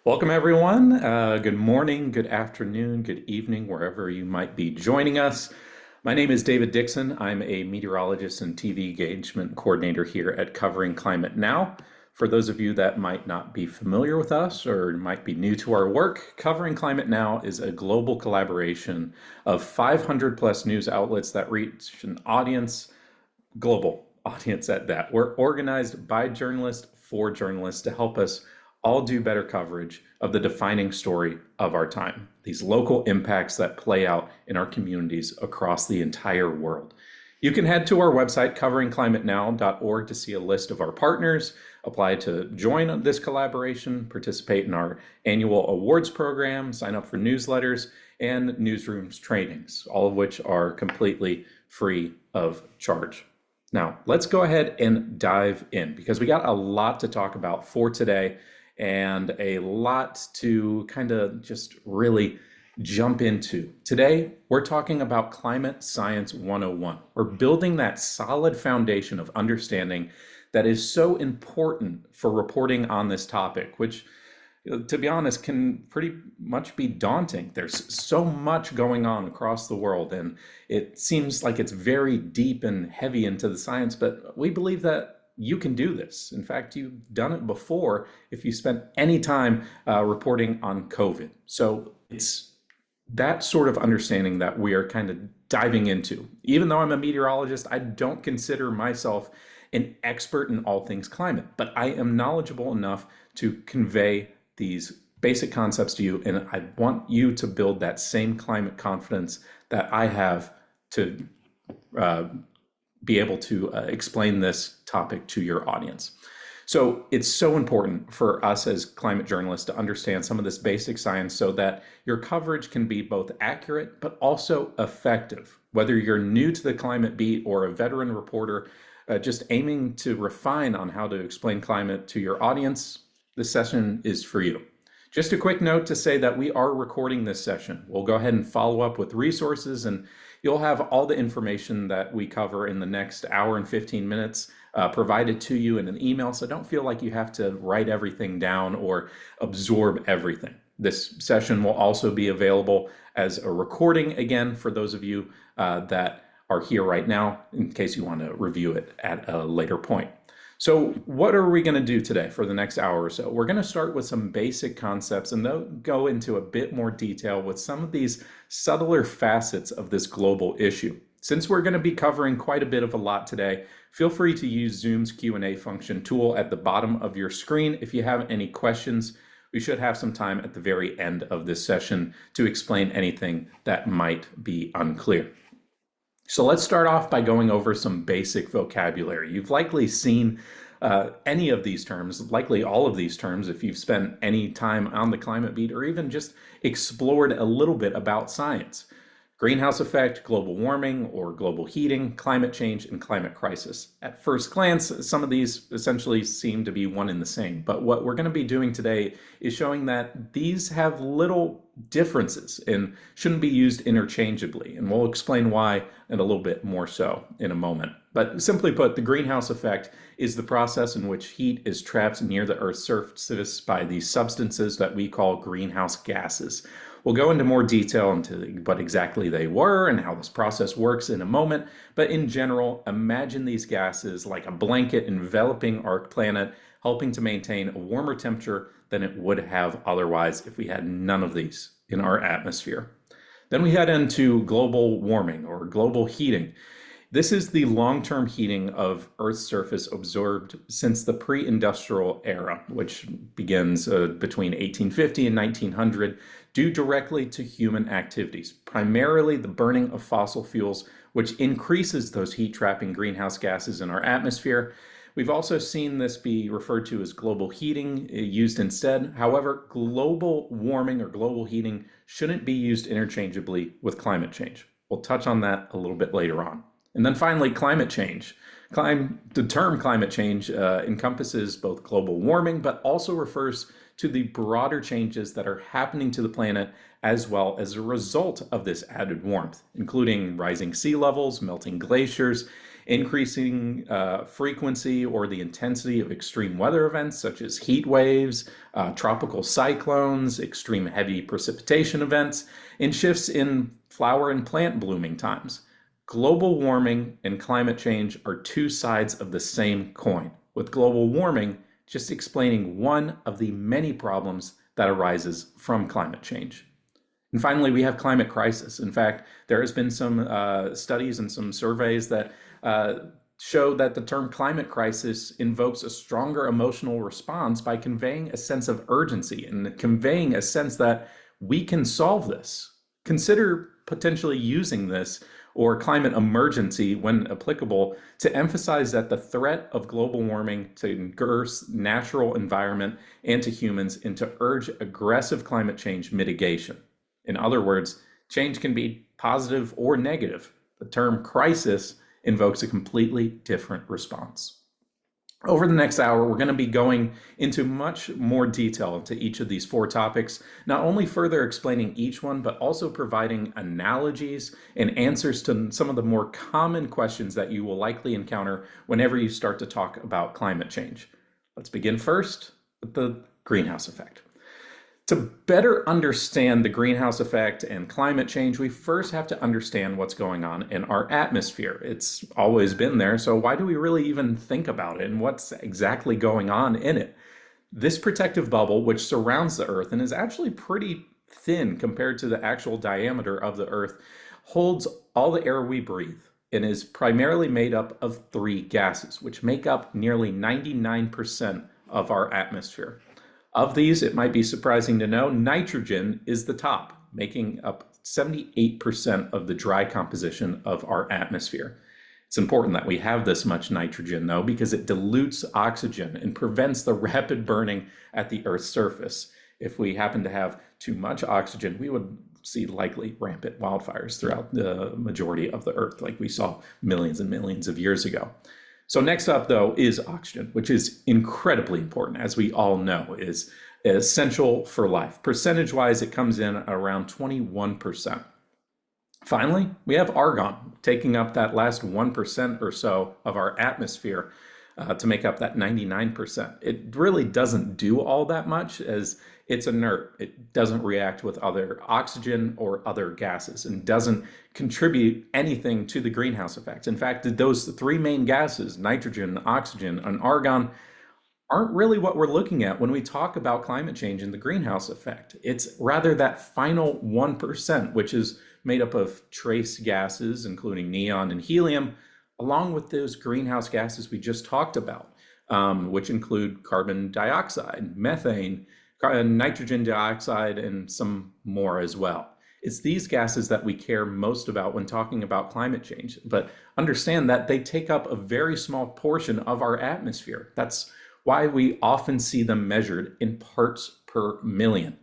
Welcome, everyone. Good morning, good afternoon, good evening, wherever you might be joining us. My name is David Dickson. I'm a meteorologist and TV engagement coordinator here at Covering Climate Now. For those of you that might not be familiar with us or might be new to our work, Covering Climate Now is a global collaboration of 500 plus news outlets that reach an audience, global audience at that. We're organized by journalists for journalists to help us all do better coverage of the defining story of our time, these local impacts that play out in our communities across the entire world. You can head to our website, coveringclimatenow.org, to see a list of our partners, apply to join this collaboration, participate in our annual awards program, sign up for newsletters, and newsrooms trainings, all of which are completely free of charge. Now, let's go ahead and dive in because we got a lot to talk about for today and a lot to kind of just really jump into. Today, we're talking about Climate Science 101. We're building that solid foundation of understanding that is so important for reporting on this topic, which, to be honest, can pretty much be daunting. There's so much going on across the world, and it seems like it's very deep and heavy into the science, but we believe that you can do this. In fact, you've done it before if you spent any time reporting on COVID. So it's that sort of understanding that we are kind of diving into. Even though I'm a meteorologist, I don't consider myself an expert in all things climate, but I am knowledgeable enough to convey these basic concepts to you, and I want you to build that same climate confidence that I have to be able to explain this topic to your audience. So it's so important for us as climate journalists to understand some of this basic science so that your coverage can be both accurate but also effective. Whether you're new to the climate beat or a veteran reporter just aiming to refine on how to explain climate to your audience, this session is for you. Just a quick note to say that we are recording this session. We'll go ahead and follow up with resources, and you'll have all the information that we cover in the next hour and 15 minutes provided to you in an email. So don't feel like you have to write everything down or absorb everything. This session will also be available as a recording again for those of you that are here right now in case you want to review it at a later point. So what are we going to do today for the next hour or so? We're going to start with some basic concepts and then go into a bit more detail with some of these subtler facets of this global issue. Since we're going to be covering quite a bit of a lot today, feel free to use Zoom's Q&A function tool at the bottom of your screen if you have any questions. We should have some time at the very end of this session to explain anything that might be unclear. So let's start off by going over some basic vocabulary. You've likely seen any of these terms, likely all of these terms, if you've spent any time on the climate beat or even just explored a little bit about science. Greenhouse effect, global warming or global heating, climate change, and climate crisis. At first glance, some of these essentially seem to be one and the same, but what we're going to be doing today is showing that these have little differences and shouldn't be used interchangeably, and we'll explain why and a little bit more so in a moment. But simply put, the greenhouse effect is the process in which heat is trapped near the Earth's surface by these substances that we call greenhouse gases. We'll go into more detail into what exactly they were and how this process works in a moment, but in general, imagine these gases like a blanket enveloping our planet, helping to maintain a warmer temperature than it would have otherwise if we had none of these in our atmosphere. Then we head into global warming or global heating. This is the long-term heating of Earth's surface observed since the pre-industrial era, which begins between 1850 and 1900, due directly to human activities, primarily the burning of fossil fuels, which increases those heat-trapping greenhouse gases in our atmosphere. We've also seen this be referred to as global heating used instead. However, global warming or global heating shouldn't be used interchangeably with climate change. We'll touch on that a little bit later on. And then finally, climate change. The term climate change encompasses both global warming, but also refers to the broader changes that are happening to the planet as well as a result of this added warmth, including rising sea levels, melting glaciers, increasing frequency or the intensity of extreme weather events such as heat waves, tropical cyclones, extreme heavy precipitation events, and shifts in flower and plant blooming times. Global warming and climate change are two sides of the same coin, with global warming just explaining one of the many problems that arises from climate change. And finally, we have climate crisis. In fact, there has been some studies and some surveys that show that the term climate crisis invokes a stronger emotional response by conveying a sense of urgency and conveying a sense that we can solve this. Consider potentially using this or climate emergency when applicable to emphasize that the threat of global warming to inverse natural environment and to humans and to urge aggressive climate change mitigation. In other words, change can be positive or negative. The term crisis invokes a completely different response. Over the next hour, we're going to be going into much more detail into each of these four topics, not only further explaining each one, but also providing analogies and answers to some of the more common questions that you will likely encounter whenever you start to talk about climate change. Let's begin first with the greenhouse effect. To better understand the greenhouse effect and climate change, we first have to understand what's going on in our atmosphere. It's always been there, so why do we really even think about it and what's exactly going on in it? This protective bubble, which surrounds the Earth and is actually pretty thin compared to the actual diameter of the Earth, holds all the air we breathe and is primarily made up of three gases, which make up nearly 99% of our atmosphere. Of these, it might be surprising to know, nitrogen is the top, making up 78% of the dry composition of our atmosphere. It's important that we have this much nitrogen, though, because it dilutes oxygen and prevents the rapid burning at the Earth's surface. If we happen to have too much oxygen, we would see likely rampant wildfires throughout the majority of the Earth, like we saw millions and millions of years ago. So next up, though, is oxygen, which is incredibly important, as we all know, is essential for life. Percentage-wise, it comes in around 21%. Finally, we have argon, taking up that last 1% or so of our atmosphere to make up that 99%. It really doesn't do all that much, as it's inert. It doesn't react with other oxygen or other gases and doesn't contribute anything to the greenhouse effect. In fact, those three main gases, nitrogen, oxygen, and argon, aren't really what we're looking at when we talk about climate change and the greenhouse effect. It's rather that final 1%, which is made up of trace gases, including neon and helium, along with those greenhouse gases we just talked about, which include carbon dioxide, methane, nitrogen dioxide, and some more as well. It's these gases that we care most about when talking about climate change, but understand that they take up a very small portion of our atmosphere. That's why we often see them measured in parts per million.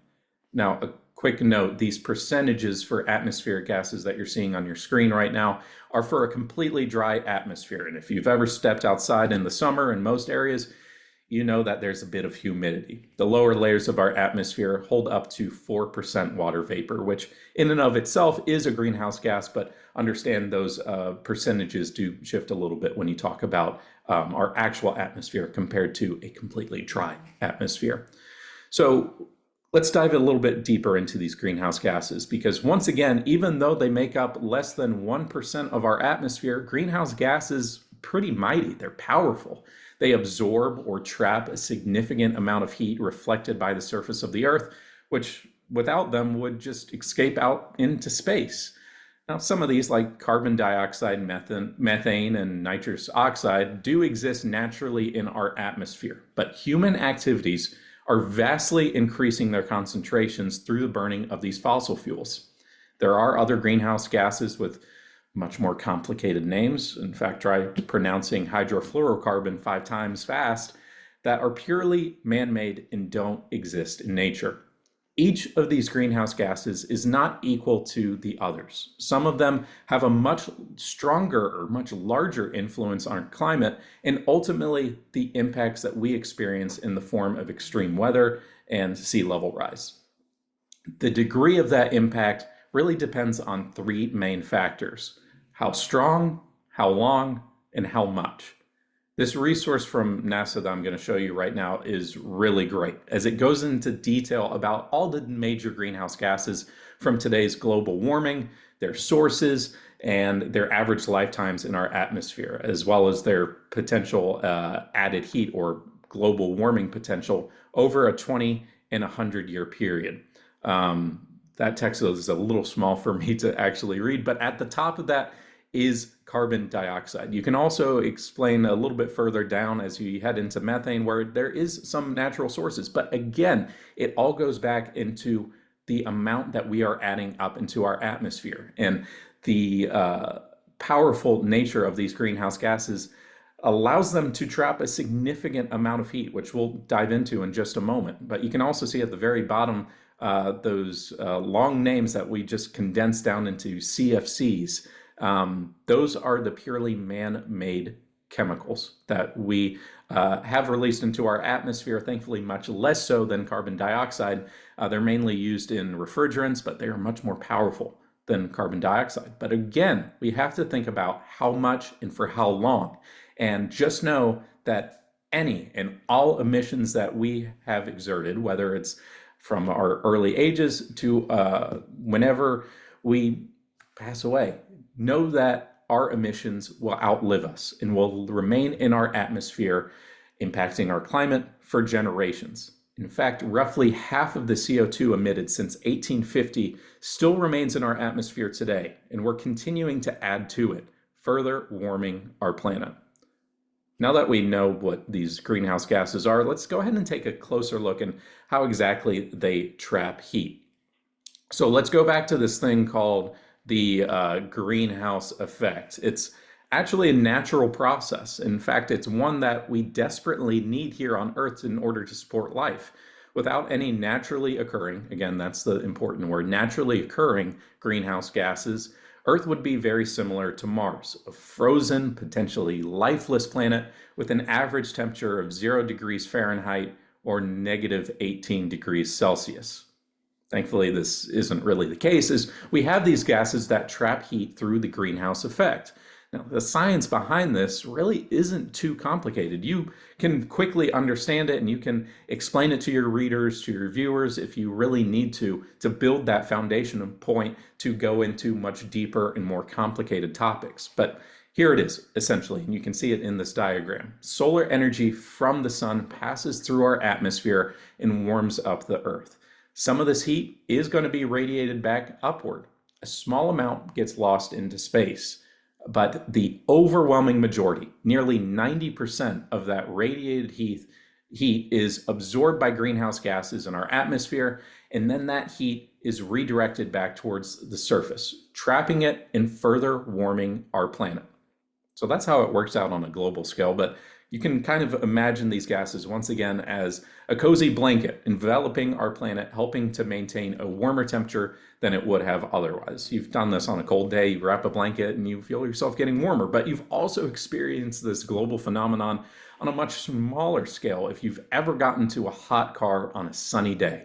Now, a quick note, these percentages for atmospheric gases that you're seeing on your screen right now are for a completely dry atmosphere. And if you've ever stepped outside in the summer in most areas, you know that there's a bit of humidity. The lower layers of our atmosphere hold up to 4% water vapor, which in and of itself is a greenhouse gas, but understand those percentages do shift a little bit when you talk about our actual atmosphere compared to a completely dry atmosphere. So let's dive a little bit deeper into these greenhouse gases, because once again, even though they make up less than 1% of our atmosphere, greenhouse gases are pretty mighty. They're powerful. They absorb or trap a significant amount of heat reflected by the surface of the Earth, which without them would just escape out into space. Now, some of these, like carbon dioxide, methane, and nitrous oxide, do exist naturally in our atmosphere, but human activities are vastly increasing their concentrations through the burning of these fossil fuels. There are other greenhouse gases with much more complicated names. In fact, try pronouncing hydrofluorocarbon 5 times fast, that are purely man-made and don't exist in nature. Each of these greenhouse gases is not equal to the others. Some of them have a much stronger or much larger influence on climate and ultimately the impacts that we experience in the form of extreme weather and sea level rise. The degree of that impact really depends on 3 main factors: how strong, how long, and how much? This resource from NASA that I'm going to show you right now is really great, as it goes into detail about all the major greenhouse gases from today's global warming, their sources, and their average lifetimes in our atmosphere, as well as their potential added heat or global warming potential over a 20 and 100-year period. That text is a little small for me to actually read, but at the top of that is carbon dioxide. You can also explain a little bit further down as you head into methane, where there is some natural sources. But again, it all goes back into the amount that we are adding up into our atmosphere. And the powerful nature of these greenhouse gases allows them to trap a significant amount of heat, which we'll dive into in just a moment. But you can also see at the very bottom those long names that we just condensed down into CFCs. Those are the purely man-made chemicals that we have released into our atmosphere, thankfully much less so than carbon dioxide. They're mainly used in refrigerants, but they are much more powerful than carbon dioxide. But again, we have to think about how much and for how long. And just know that any and all emissions that we have exerted, whether it's from our early ages to whenever we pass away, know that our emissions will outlive us and will remain in our atmosphere, impacting our climate for generations. In fact, roughly half of the CO2 emitted since 1850 still remains in our atmosphere today, and we're continuing to add to it, further warming our planet. Now that we know what these greenhouse gases are, let's go ahead and take a closer look at how exactly they trap heat. So let's go back to this thing called the greenhouse effect. It's actually a natural process. In fact, it's one that we desperately need here on Earth in order to support life. Without any naturally occurring, again, that's the important word, naturally occurring greenhouse gases, Earth would be very similar to Mars, a frozen, potentially lifeless planet with an average temperature of 0 degrees Fahrenheit or negative 18 degrees Celsius. Thankfully, this isn't really the case, as we have these gases that trap heat through the greenhouse effect. Now, the science behind this really isn't too complicated. You can quickly understand it, and you can explain it to your readers, to your viewers, if you really need to build that foundation point to go into much deeper and more complicated topics. But here it is, essentially, and you can see it in this diagram. Solar energy from the sun passes through our atmosphere and warms up the Earth. Some of this heat is going to be radiated back upward. A small amount gets lost into space. But the overwhelming majority, nearly 90% of that radiated heat is absorbed by greenhouse gases in our atmosphere, and then that heat is redirected back towards the surface, trapping it and further warming our planet. So that's how it works out on a global scale, but you can kind of imagine these gases once again as a cozy blanket enveloping our planet, helping to maintain a warmer temperature than it would have otherwise. You've done this on a cold day, you wrap a blanket and you feel yourself getting warmer, but you've also experienced this global phenomenon on a much smaller scale if you've ever gotten to a hot car on a sunny day.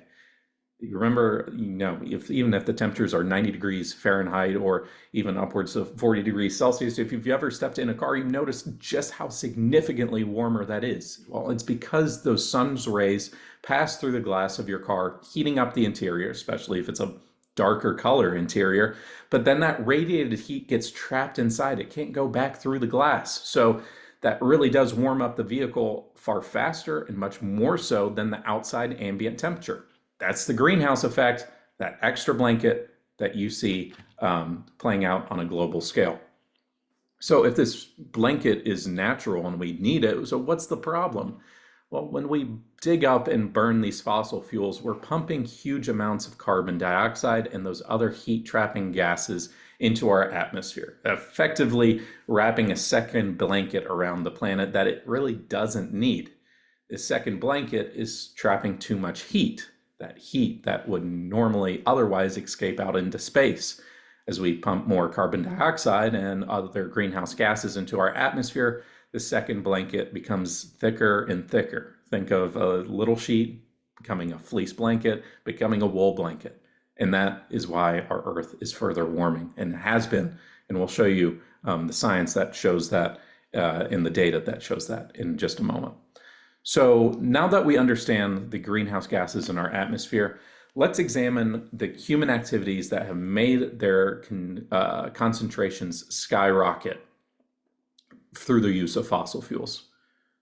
You remember, even if the temperatures are 90 degrees Fahrenheit or even upwards of 40 degrees Celsius, if you've ever stepped in a car, you notice just how significantly warmer that is. Well, it's because those sun's rays pass through the glass of your car, heating up the interior, especially if it's a darker color interior, but then that radiated heat gets trapped inside. It can't go back through the glass. So that really does warm up the vehicle far faster and much more so than the outside ambient temperature. That's the greenhouse effect, that extra blanket that you see playing out on a global scale. So if this blanket is natural and we need it, so what's the problem? Well, when we dig up and burn these fossil fuels, we're pumping huge amounts of carbon dioxide and those other heat-trapping gases into our atmosphere, effectively wrapping a second blanket around the planet that it really doesn't need. This second blanket is trapping too much heat. That heat that would normally otherwise escape out into space. As we pump more carbon dioxide and other greenhouse gases into our atmosphere, the second blanket becomes thicker and thicker. Think of a little sheet becoming a fleece blanket, becoming a wool blanket. And that is why our Earth is further warming and has been. And we'll show you the science that shows that in the data that shows that in just a moment. So now that we understand the greenhouse gases in our atmosphere, let's examine the human activities that have made their concentrations skyrocket through the use of fossil fuels.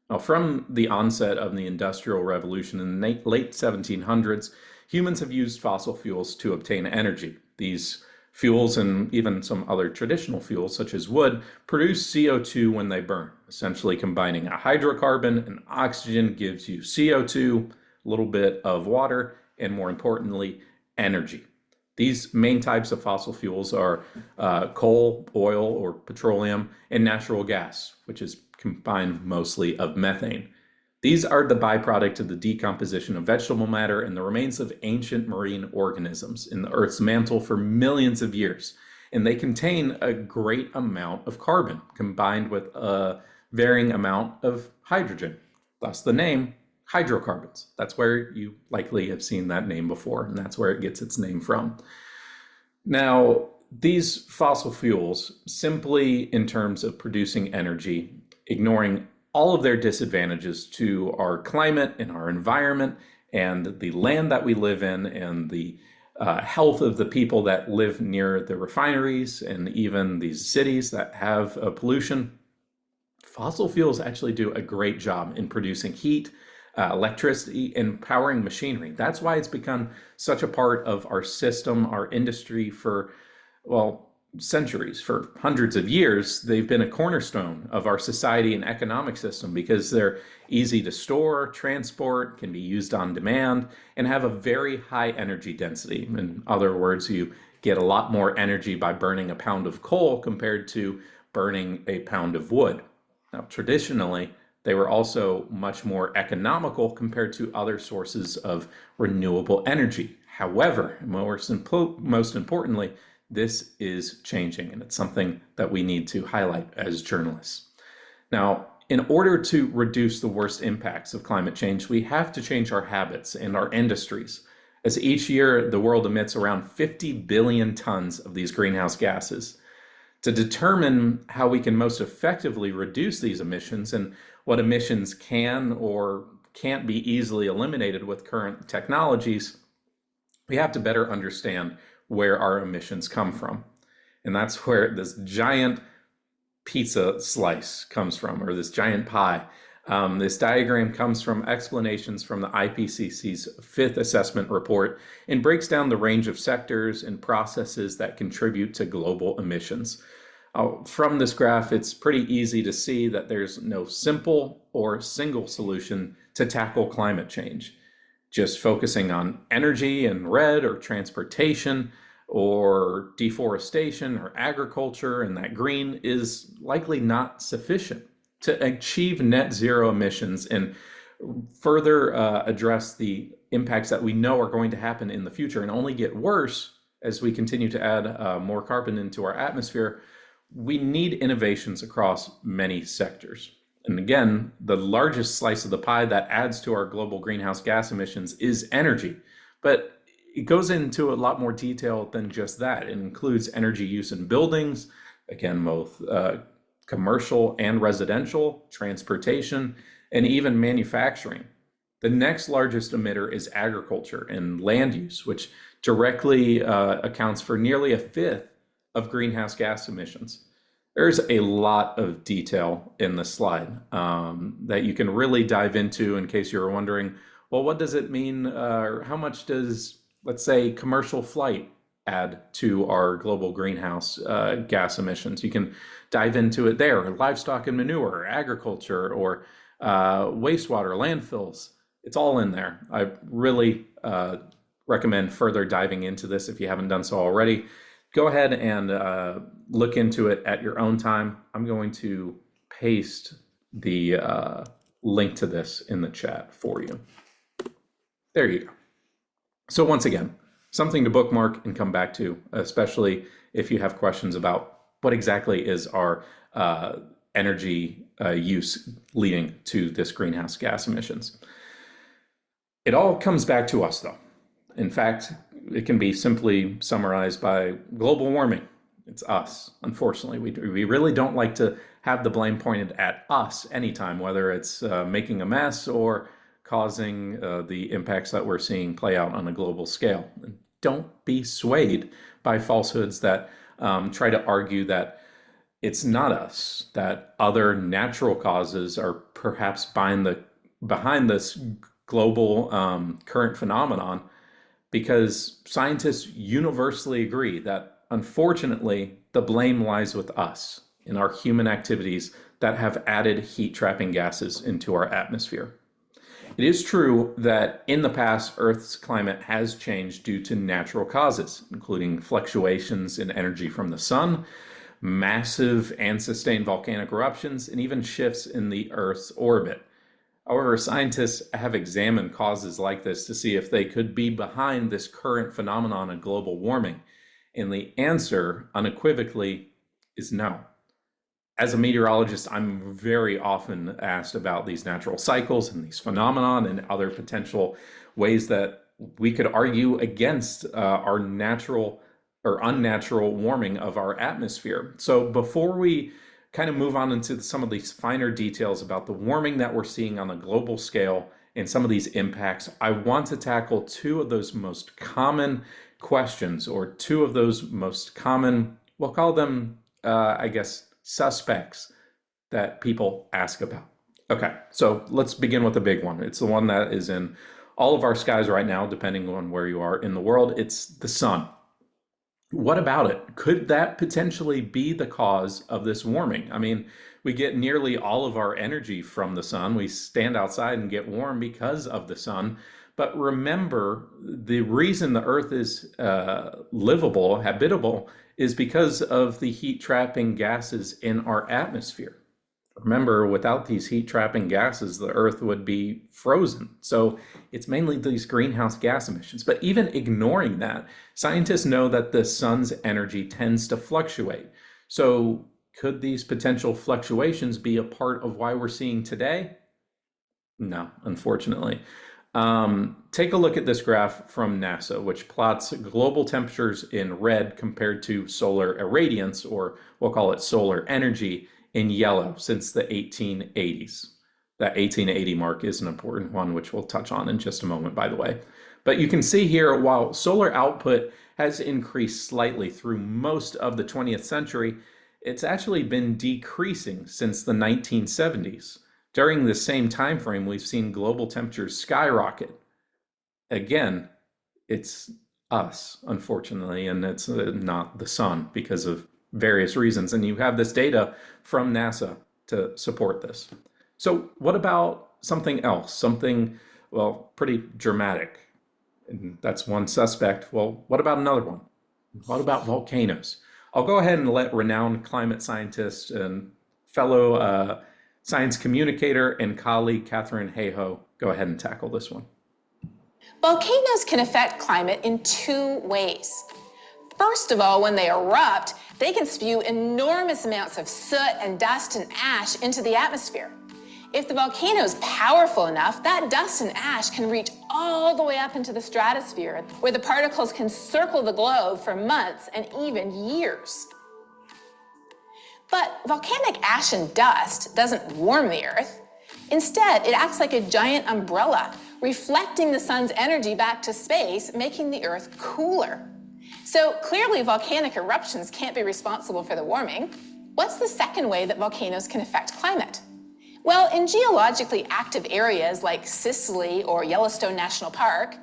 Now, from the onset of the Industrial Revolution in the late 1700s, humans have used fossil fuels to obtain energy. These fuels and even some other traditional fuels, such as wood, produce CO2 when they burn. Essentially combining a hydrocarbon and oxygen gives you CO2, a little bit of water, and more importantly, energy. These main types of fossil fuels are coal, oil, or petroleum, and natural gas, which is combined mostly of methane. These are the byproduct of the decomposition of vegetable matter and the remains of ancient marine organisms in the Earth's mantle for millions of years. And they contain a great amount of carbon combined with a varying amount of hydrogen, thus the name hydrocarbons. That's where you likely have seen that name before, and that's where it gets its name from. Now, these fossil fuels, simply in terms of producing energy, ignoring all of their disadvantages to our climate and our environment and the land that we live in and the health of the people that live near the refineries and even these cities that have pollution, fossil fuels actually do a great job in producing heat, electricity, and powering machinery. That's why it's become such a part of our system, our industry for, well, centuries, for hundreds of years. They've been a cornerstone of our society and economic system because they're easy to store, transport, can be used on demand, and have a very high energy density. In other words, you get a lot more energy by burning a pound of coal compared to burning a pound of wood. Now, traditionally, they were also much more economical compared to other sources of renewable energy. However, most importantly, this is changing, and it's something that we need to highlight as journalists. Now, in order to reduce the worst impacts of climate change, we have to change our habits and our industries, as each year the world emits around 50 billion tons of these greenhouse gases. To determine how we can most effectively reduce these emissions and what emissions can or can't be easily eliminated with current technologies, we have to better understand where our emissions come from. And that's where this giant pizza slice comes from, or this giant pie. This diagram comes from explanations from the IPCC's fifth assessment report and breaks down the range of sectors and processes that contribute to global emissions. From this graph, it's pretty easy to see that there's no simple or single solution to tackle climate change. Just focusing on energy in red, or transportation, or deforestation, or agriculture in that green is likely not sufficient to achieve net zero emissions and further address the impacts that we know are going to happen in the future and only get worse as we continue to add more carbon into our atmosphere. We need innovations across many sectors. And again, the largest slice of the pie that adds to our global greenhouse gas emissions is energy. But it goes into a lot more detail than just that. It includes energy use in buildings, again, both commercial and residential, transportation, and even manufacturing. The next largest emitter is agriculture and land use, which directly accounts for nearly a fifth of greenhouse gas emissions. There's a lot of detail in this slide that you can really dive into in case you're wondering, well, what does it mean? How much does, let's say, commercial flight add to our global greenhouse gas emissions? You can dive into it there. Livestock and manure, agriculture, or wastewater, landfills. It's all in there. I really recommend further diving into this if you haven't done so already. Go ahead and look into it at your own time. I'm going to paste the link to this in the chat for you. There you go. So once again, something to bookmark and come back to, especially if you have questions about what exactly is our energy use leading to this greenhouse gas emissions. It all comes back to us, though. In fact, it can be simply summarized by global warming. It's us, unfortunately. We really don't like to have the blame pointed at us anytime, whether it's making a mess or causing the impacts that we're seeing play out on a global scale. And don't be swayed by falsehoods that try to argue that it's not us, that other natural causes are perhaps behind this global current phenomenon, because scientists universally agree that unfortunately the blame lies with us in our human activities that have added heat trapping gases into our atmosphere. It is true that in the past, Earth's climate has changed due to natural causes, including fluctuations in energy from the sun, massive and sustained volcanic eruptions, and even shifts in the Earth's orbit. However, scientists have examined causes like this to see if they could be behind this current phenomenon of global warming, and the answer unequivocally is no. As a meteorologist, I'm very often asked about these natural cycles and these phenomenon and other potential ways that we could argue against our natural or unnatural warming of our atmosphere. So before we kind of move on into some of these finer details about the warming that we're seeing on a global scale and some of these impacts, I want to tackle two of those most common questions, or two of those most common, we'll call them, I guess, suspects that people ask about. Okay, so let's begin with the big one. It's the one that is in all of our skies right now, depending on where you are in the world. It's the sun. What about it? Could that potentially be the cause of this warming? I mean, we get nearly all of our energy from the sun. We stand outside and get warm because of the sun. But remember, the reason the Earth is livable, habitable, is because of the heat trapping gases in our atmosphere. Remember, without these heat trapping gases, the Earth would be frozen. So it's mainly these greenhouse gas emissions. But even ignoring that, scientists know that the sun's energy tends to fluctuate. So could these potential fluctuations be a part of why we're seeing today? No, unfortunately. Take a look at this graph from NASA, which plots global temperatures in red compared to solar irradiance, or we'll call it solar energy, in yellow since the 1880s. That 1880 mark is an important one, which we'll touch on in just a moment, by the way. But you can see here, while solar output has increased slightly through most of the 20th century, it's actually been decreasing since the 1970s. During the same time frame, we've seen global temperatures skyrocket. Again, it's us, unfortunately, and it's not the sun because of various reasons. And you have this data from NASA to support this. So what about something else? Something, well, pretty dramatic. And that's one suspect. Well, what about another one? What about volcanoes? I'll go ahead and let renowned climate scientist and fellow science communicator and colleague Catherine Hayhoe go ahead and tackle this one. Volcanoes can affect climate in two ways. First of all, when they erupt, they can spew enormous amounts of soot and dust and ash into the atmosphere. If the volcano is powerful enough, that dust and ash can reach all the way up into the stratosphere, where the particles can circle the globe for months and even years. But volcanic ash and dust doesn't warm the Earth. Instead, it acts like a giant umbrella, reflecting the sun's energy back to space, making the Earth cooler. So clearly, volcanic eruptions can't be responsible for the warming. What's the second way that volcanoes can affect climate? Well, in geologically active areas like Sicily or Yellowstone National Park,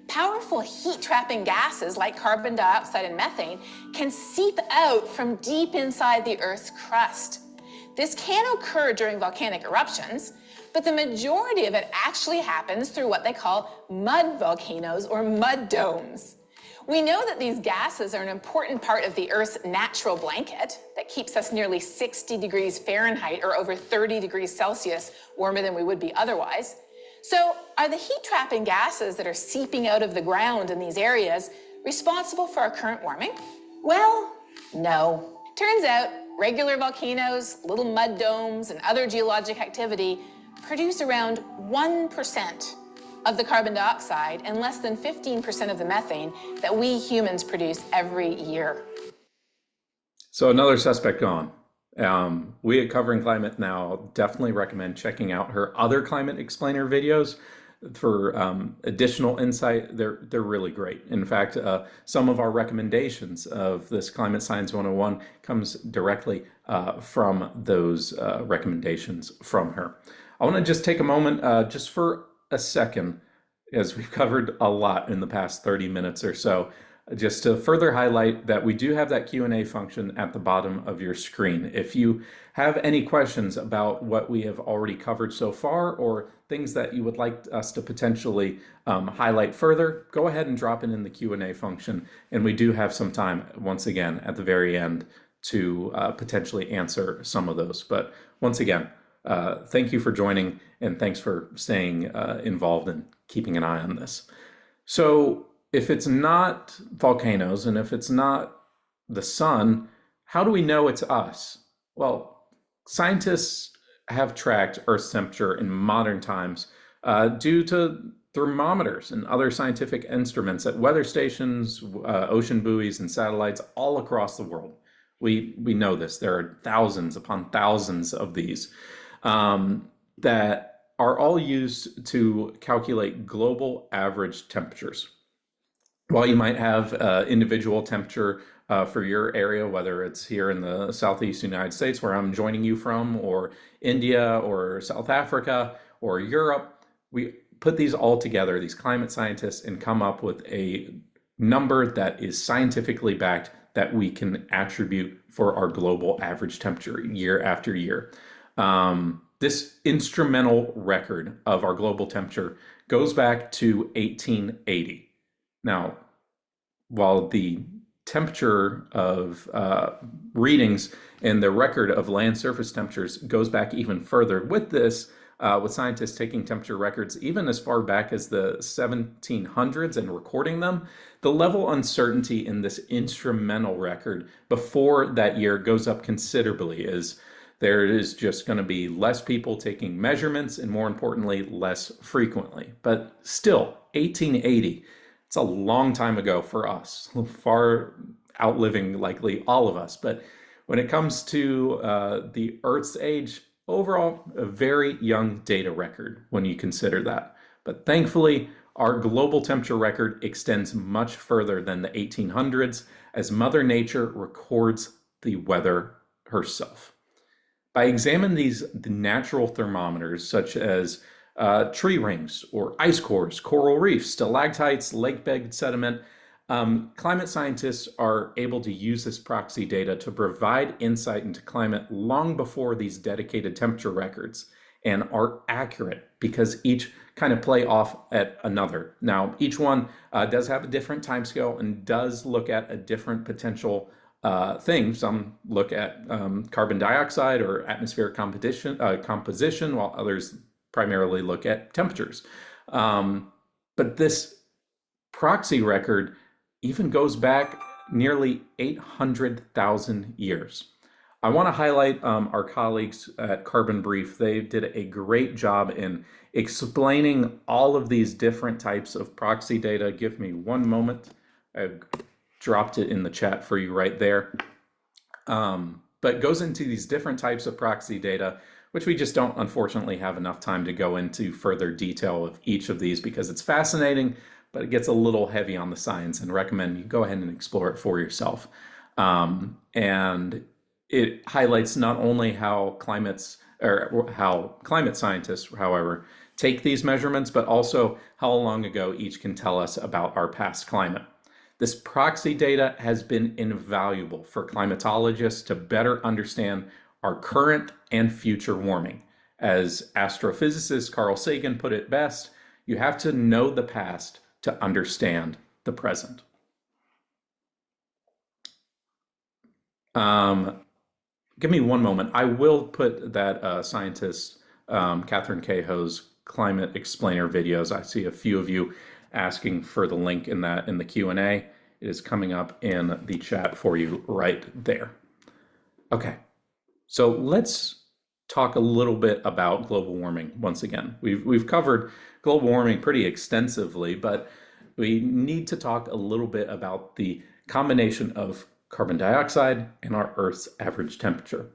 powerful heat-trapping gases like carbon dioxide and methane can seep out from deep inside the Earth's crust. This can occur during volcanic eruptions, but the majority of it actually happens through what they call mud volcanoes or mud domes. We know that these gases are an important part of the Earth's natural blanket that keeps us nearly 60 degrees Fahrenheit or over 30 degrees Celsius warmer than we would be otherwise. So are the heat-trapping gases that are seeping out of the ground in these areas responsible for our current warming? Well, no. Turns out regular volcanoes, little mud domes, and other geologic activity produce around 1% of the carbon dioxide and less than 15% of the methane that we humans produce every year. So another suspect gone. We at Covering Climate Now definitely recommend checking out her other climate explainer videos for additional insight. They're really great. In fact, some of our recommendations of this Climate Science 101 comes directly from those recommendations from her. I want to just take a moment just for a second, as we've covered a lot in the past 30 minutes or so, just to further highlight that we do have that Q&A function at the bottom of your screen. If you have any questions about what we have already covered so far, or things that you would like us to potentially highlight further, go ahead and drop it in the Q&A function. And we do have some time, once again, at the very end to potentially answer some of those. But once again, thank you for joining, and thanks for staying involved and keeping an eye on this. So if it's not volcanoes and if it's not the sun, how do we know it's us? Well, scientists have tracked Earth's temperature in modern times due to thermometers and other scientific instruments at weather stations, ocean buoys, and satellites all across the world. We know this. There are thousands upon thousands of these that are all used to calculate global average temperatures. While you might have individual temperature for your area, whether it's here in the Southeast United States where I'm joining you from, or India, or South Africa, or Europe, we put these all together, these climate scientists, and come up with a number that is scientifically backed that we can attribute for our global average temperature year after year. This instrumental record of our global temperature goes back to 1880. Now, while the temperature of readings and the record of land surface temperatures goes back even further with this, with scientists taking temperature records even as far back as the 1700s and recording them, the level of uncertainty in this instrumental record before that year goes up considerably, as there is just going to be less people taking measurements, and more importantly, less frequently. But still, 1880, it's a long time ago for us, far outliving likely all of us. But when it comes to the Earth's age, overall, a very young data record when you consider that. But thankfully, our global temperature record extends much further than the 1800s, as Mother Nature records the weather herself. By examining the natural thermometers, such as tree rings or ice cores, coral reefs, stalactites, lake bed sediment, climate scientists are able to use this proxy data to provide insight into climate long before these dedicated temperature records, and are accurate because each kind of play off at another. Now, each one does have a different timescale and does look at a different potential things. Some look at carbon dioxide or atmospheric composition, while others primarily look at temperatures. But this proxy record even goes back nearly 800,000 years. I want to highlight our colleagues at Carbon Brief. They did a great job in explaining all of these different types of proxy data. Give me one moment. I've dropped it in the chat for you right there. But goes into these different types of proxy data, which we just don't unfortunately have enough time to go into further detail of each of these because it's fascinating, but it gets a little heavy on the science, and recommend you go ahead and explore it for yourself. And it highlights not only how climate scientists, however, take these measurements, but also how long ago each can tell us about our past climate. This proxy data has been invaluable for climatologists to better understand our current and future warming. As astrophysicist Carl Sagan put it best, you have to know the past to understand the present. Give me one moment. I will put that scientist, Catherine Cahill's climate explainer videos. I see a few of you asking for the link in the Q&A. It is coming up in the chat for you right there. Okay, so let's talk a little bit about global warming once again. We've covered global warming pretty extensively, but we need to talk a little bit about the combination of carbon dioxide and our Earth's average temperature.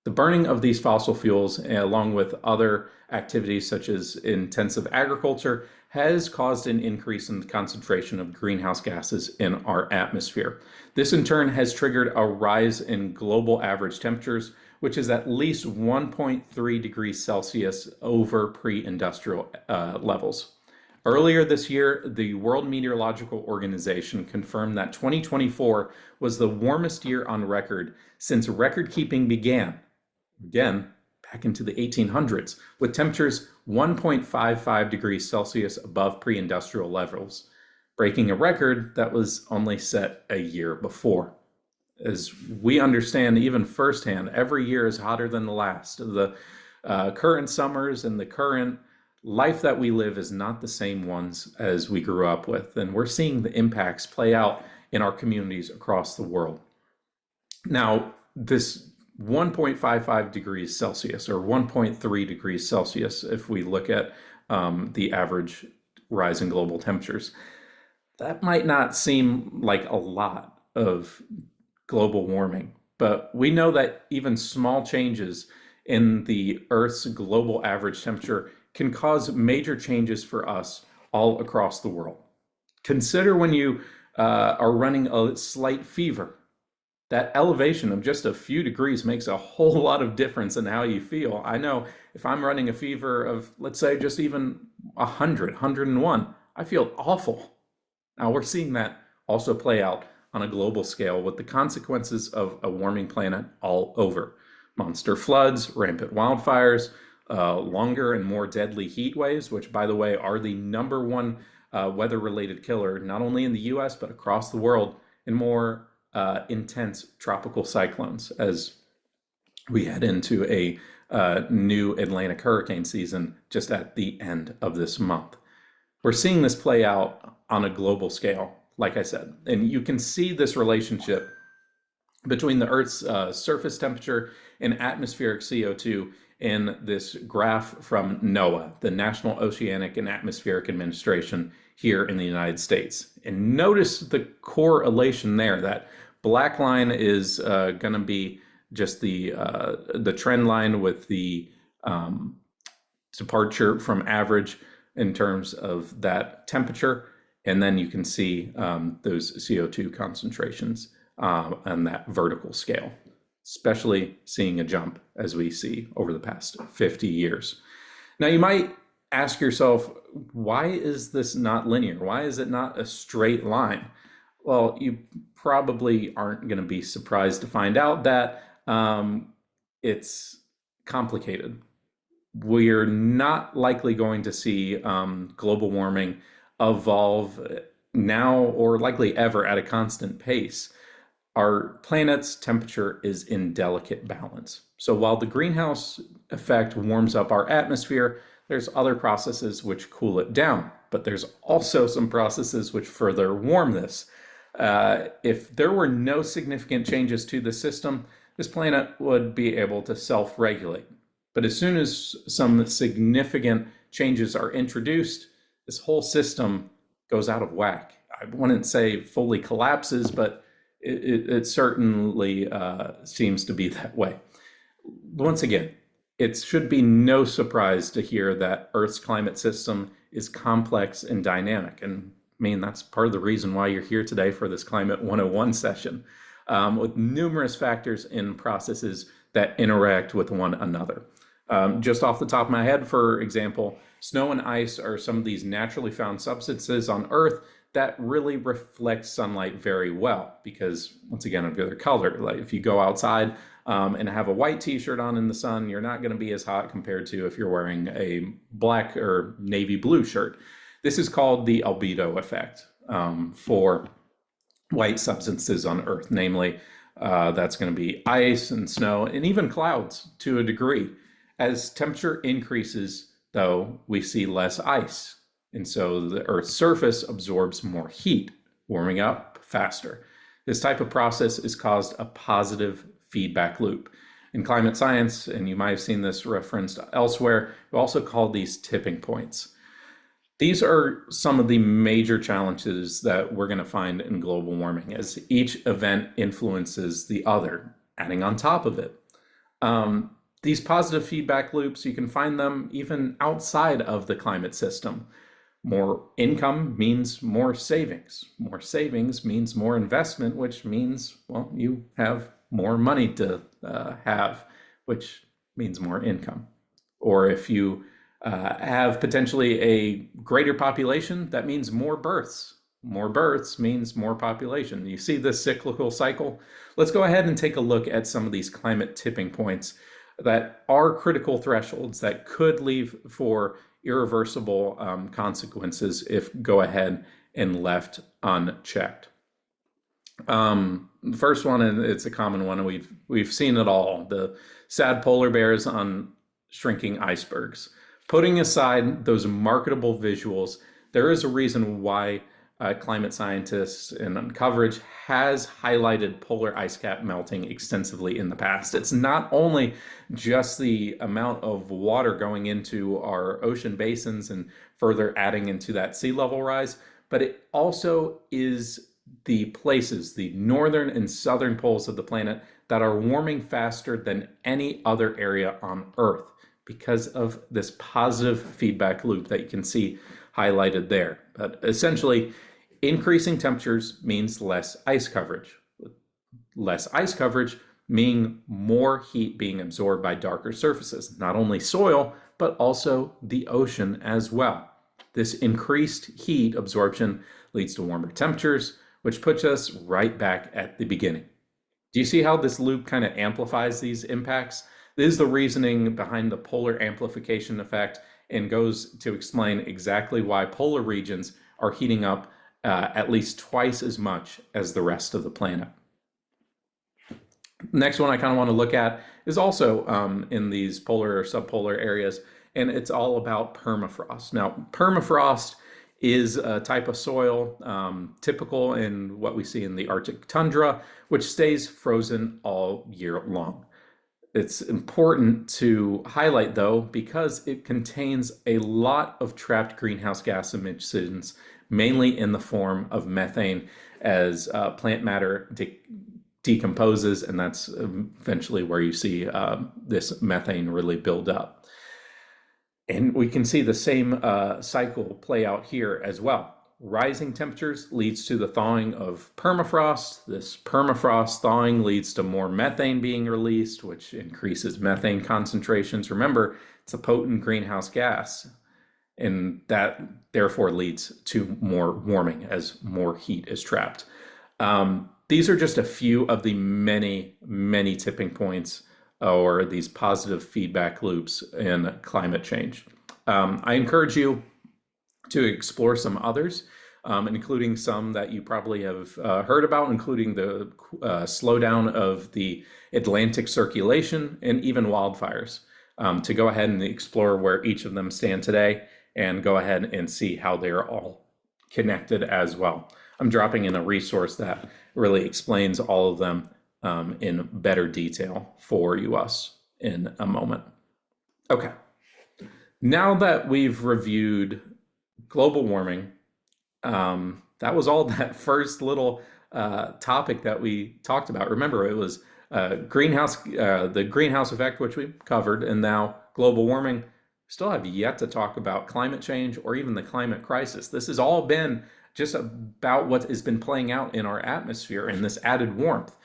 The burning of these fossil fuels, along with other activities such as intensive agriculture, has caused an increase in the concentration of greenhouse gases in our atmosphere. This in turn has triggered a rise in global average temperatures, which is at least 1.3 degrees Celsius over pre-industrial levels. Earlier this year, the World Meteorological Organization confirmed that 2024 was the warmest year on record since record keeping began, again, back into the 1800s, with temperatures 1.55 degrees Celsius above pre-industrial levels, breaking a record that was only set a year before. As we understand even firsthand, every year is hotter than the last. The current summers and the current life that we live is not the same ones as we grew up with, and we're seeing the impacts play out in our communities across the world. Now, this 1.55 degrees Celsius or 1.3 degrees Celsius, if we look at the average rise in global temperatures, that might not seem like a lot of global warming, but we know that even small changes in the Earth's global average temperature can cause major changes for us all across the world. Consider when you are running a slight fever. That elevation of just a few degrees makes a whole lot of difference in how you feel. I know if I'm running a fever of, let's say, just even 100, 101, I feel awful. Now we're seeing that also play out on a global scale with the consequences of a warming planet all over. Monster floods, rampant wildfires, longer and more deadly heat waves, which, by the way, are the #1 weather-related killer, not only in the US, but across the world, and more intense tropical cyclones as we head into a new Atlantic hurricane season just at the end of this month. We're seeing this play out on a global scale, like I said, and you can see this relationship between the Earth's surface temperature and atmospheric CO2 in this graph from NOAA, the National Oceanic and Atmospheric Administration here in the United States. And notice the correlation there. That black line is going to be just the trend line with the departure from average in terms of that temperature. And then you can see those CO2 concentrations on that vertical scale, especially seeing a jump as we see over the past 50 years. Now, you might ask yourself, why is this not linear? Why is it not a straight line? Well, you probably aren't going to be surprised to find out that it's complicated. We're not likely going to see global warming evolve now or likely ever at a constant pace. Our planet's temperature is in delicate balance. So while the greenhouse effect warms up our atmosphere, there's other processes which cool it down, but there's also some processes which further warm this. If there were no significant changes to the system, this planet would be able to self-regulate. But as soon as some significant changes are introduced, this whole system goes out of whack. I wouldn't say fully collapses, but it certainly seems to be that way. Once again, it should be no surprise to hear that Earth's climate system is complex and dynamic. And I mean, that's part of the reason why you're here today for this Climate 101 session, with numerous factors and processes that interact with one another. Just off the top of my head, for example, snow and ice are some of these naturally found substances on Earth that really reflect sunlight very well because, once again, of their color. Like if you go outside and have a white t-shirt on in the sun, you're not going to be as hot compared to if you're wearing a black or navy blue shirt. This is called the albedo effect for white substances on Earth, namely that's going to be ice and snow and even clouds to a degree. As temperature increases, though, we see less ice. And so the Earth's surface absorbs more heat, warming up faster. This type of process is caused a positive feedback loop. In climate science, and you might have seen this referenced elsewhere, we also call these tipping points. These are some of the major challenges that we're going to find in global warming as each event influences the other, adding on top of it. These positive feedback loops, you can find them even outside of the climate system. More income means more savings. More savings means more investment, which means, well, you have more money to have, which means more income. Or if you have potentially a greater population, that means more births. More births means more population. You see this cyclical cycle? Let's go ahead and take a look at some of these climate tipping points that are critical thresholds that could leave for irreversible consequences if go ahead and left unchecked. The first one, and it's a common one, and we've seen it all, the sad polar bears on shrinking icebergs. Putting aside those marketable visuals, there is a reason why climate scientists and coverage has highlighted polar ice cap melting extensively in the past. It's not only just the amount of water going into our ocean basins and further adding into that sea level rise, but it also is the places, the northern and southern poles of the planet, that are warming faster than any other area on Earth because of this positive feedback loop that you can see highlighted there. But essentially, increasing temperatures means less ice coverage. Less ice coverage meaning more heat being absorbed by darker surfaces, not only soil, but also the ocean as well. This increased heat absorption leads to warmer temperatures, which puts us right back at the beginning. Do you see how this loop kind of amplifies these impacts? This is the reasoning behind the polar amplification effect and goes to explain exactly why polar regions are heating up at least twice as much as the rest of the planet. Next one I kind of want to look at is also in these polar or subpolar areas, and it's all about permafrost. Now, permafrost is a type of soil typical in what we see in the Arctic tundra, which stays frozen all year long. It's important to highlight, though, because it contains a lot of trapped greenhouse gas emissions, mainly in the form of methane, as plant matter decomposes, and that's eventually where you see this methane really build up. And we can see the same cycle play out here as well. Rising temperatures leads to the thawing of permafrost. This permafrost thawing leads to more methane being released, which increases methane concentrations. Remember, it's a potent greenhouse gas, and that therefore leads to more warming as more heat is trapped. These are just a few of the many, many tipping points or these positive feedback loops in climate change. I encourage you to explore some others, including some that you probably have heard about, including the slowdown of the Atlantic circulation and even wildfires, to go ahead and explore where each of them stand today and go ahead and see how they're all connected as well. I'm dropping in a resource that really explains all of them in better detail for us in a moment. Okay, now that we've reviewed global warming, that was all that first little topic that we talked about. Remember, it was the greenhouse effect, which we covered, and now global warming. Still have yet to talk about climate change or even the climate crisis. This has all been just about what has been playing out in our atmosphere and this added warmth.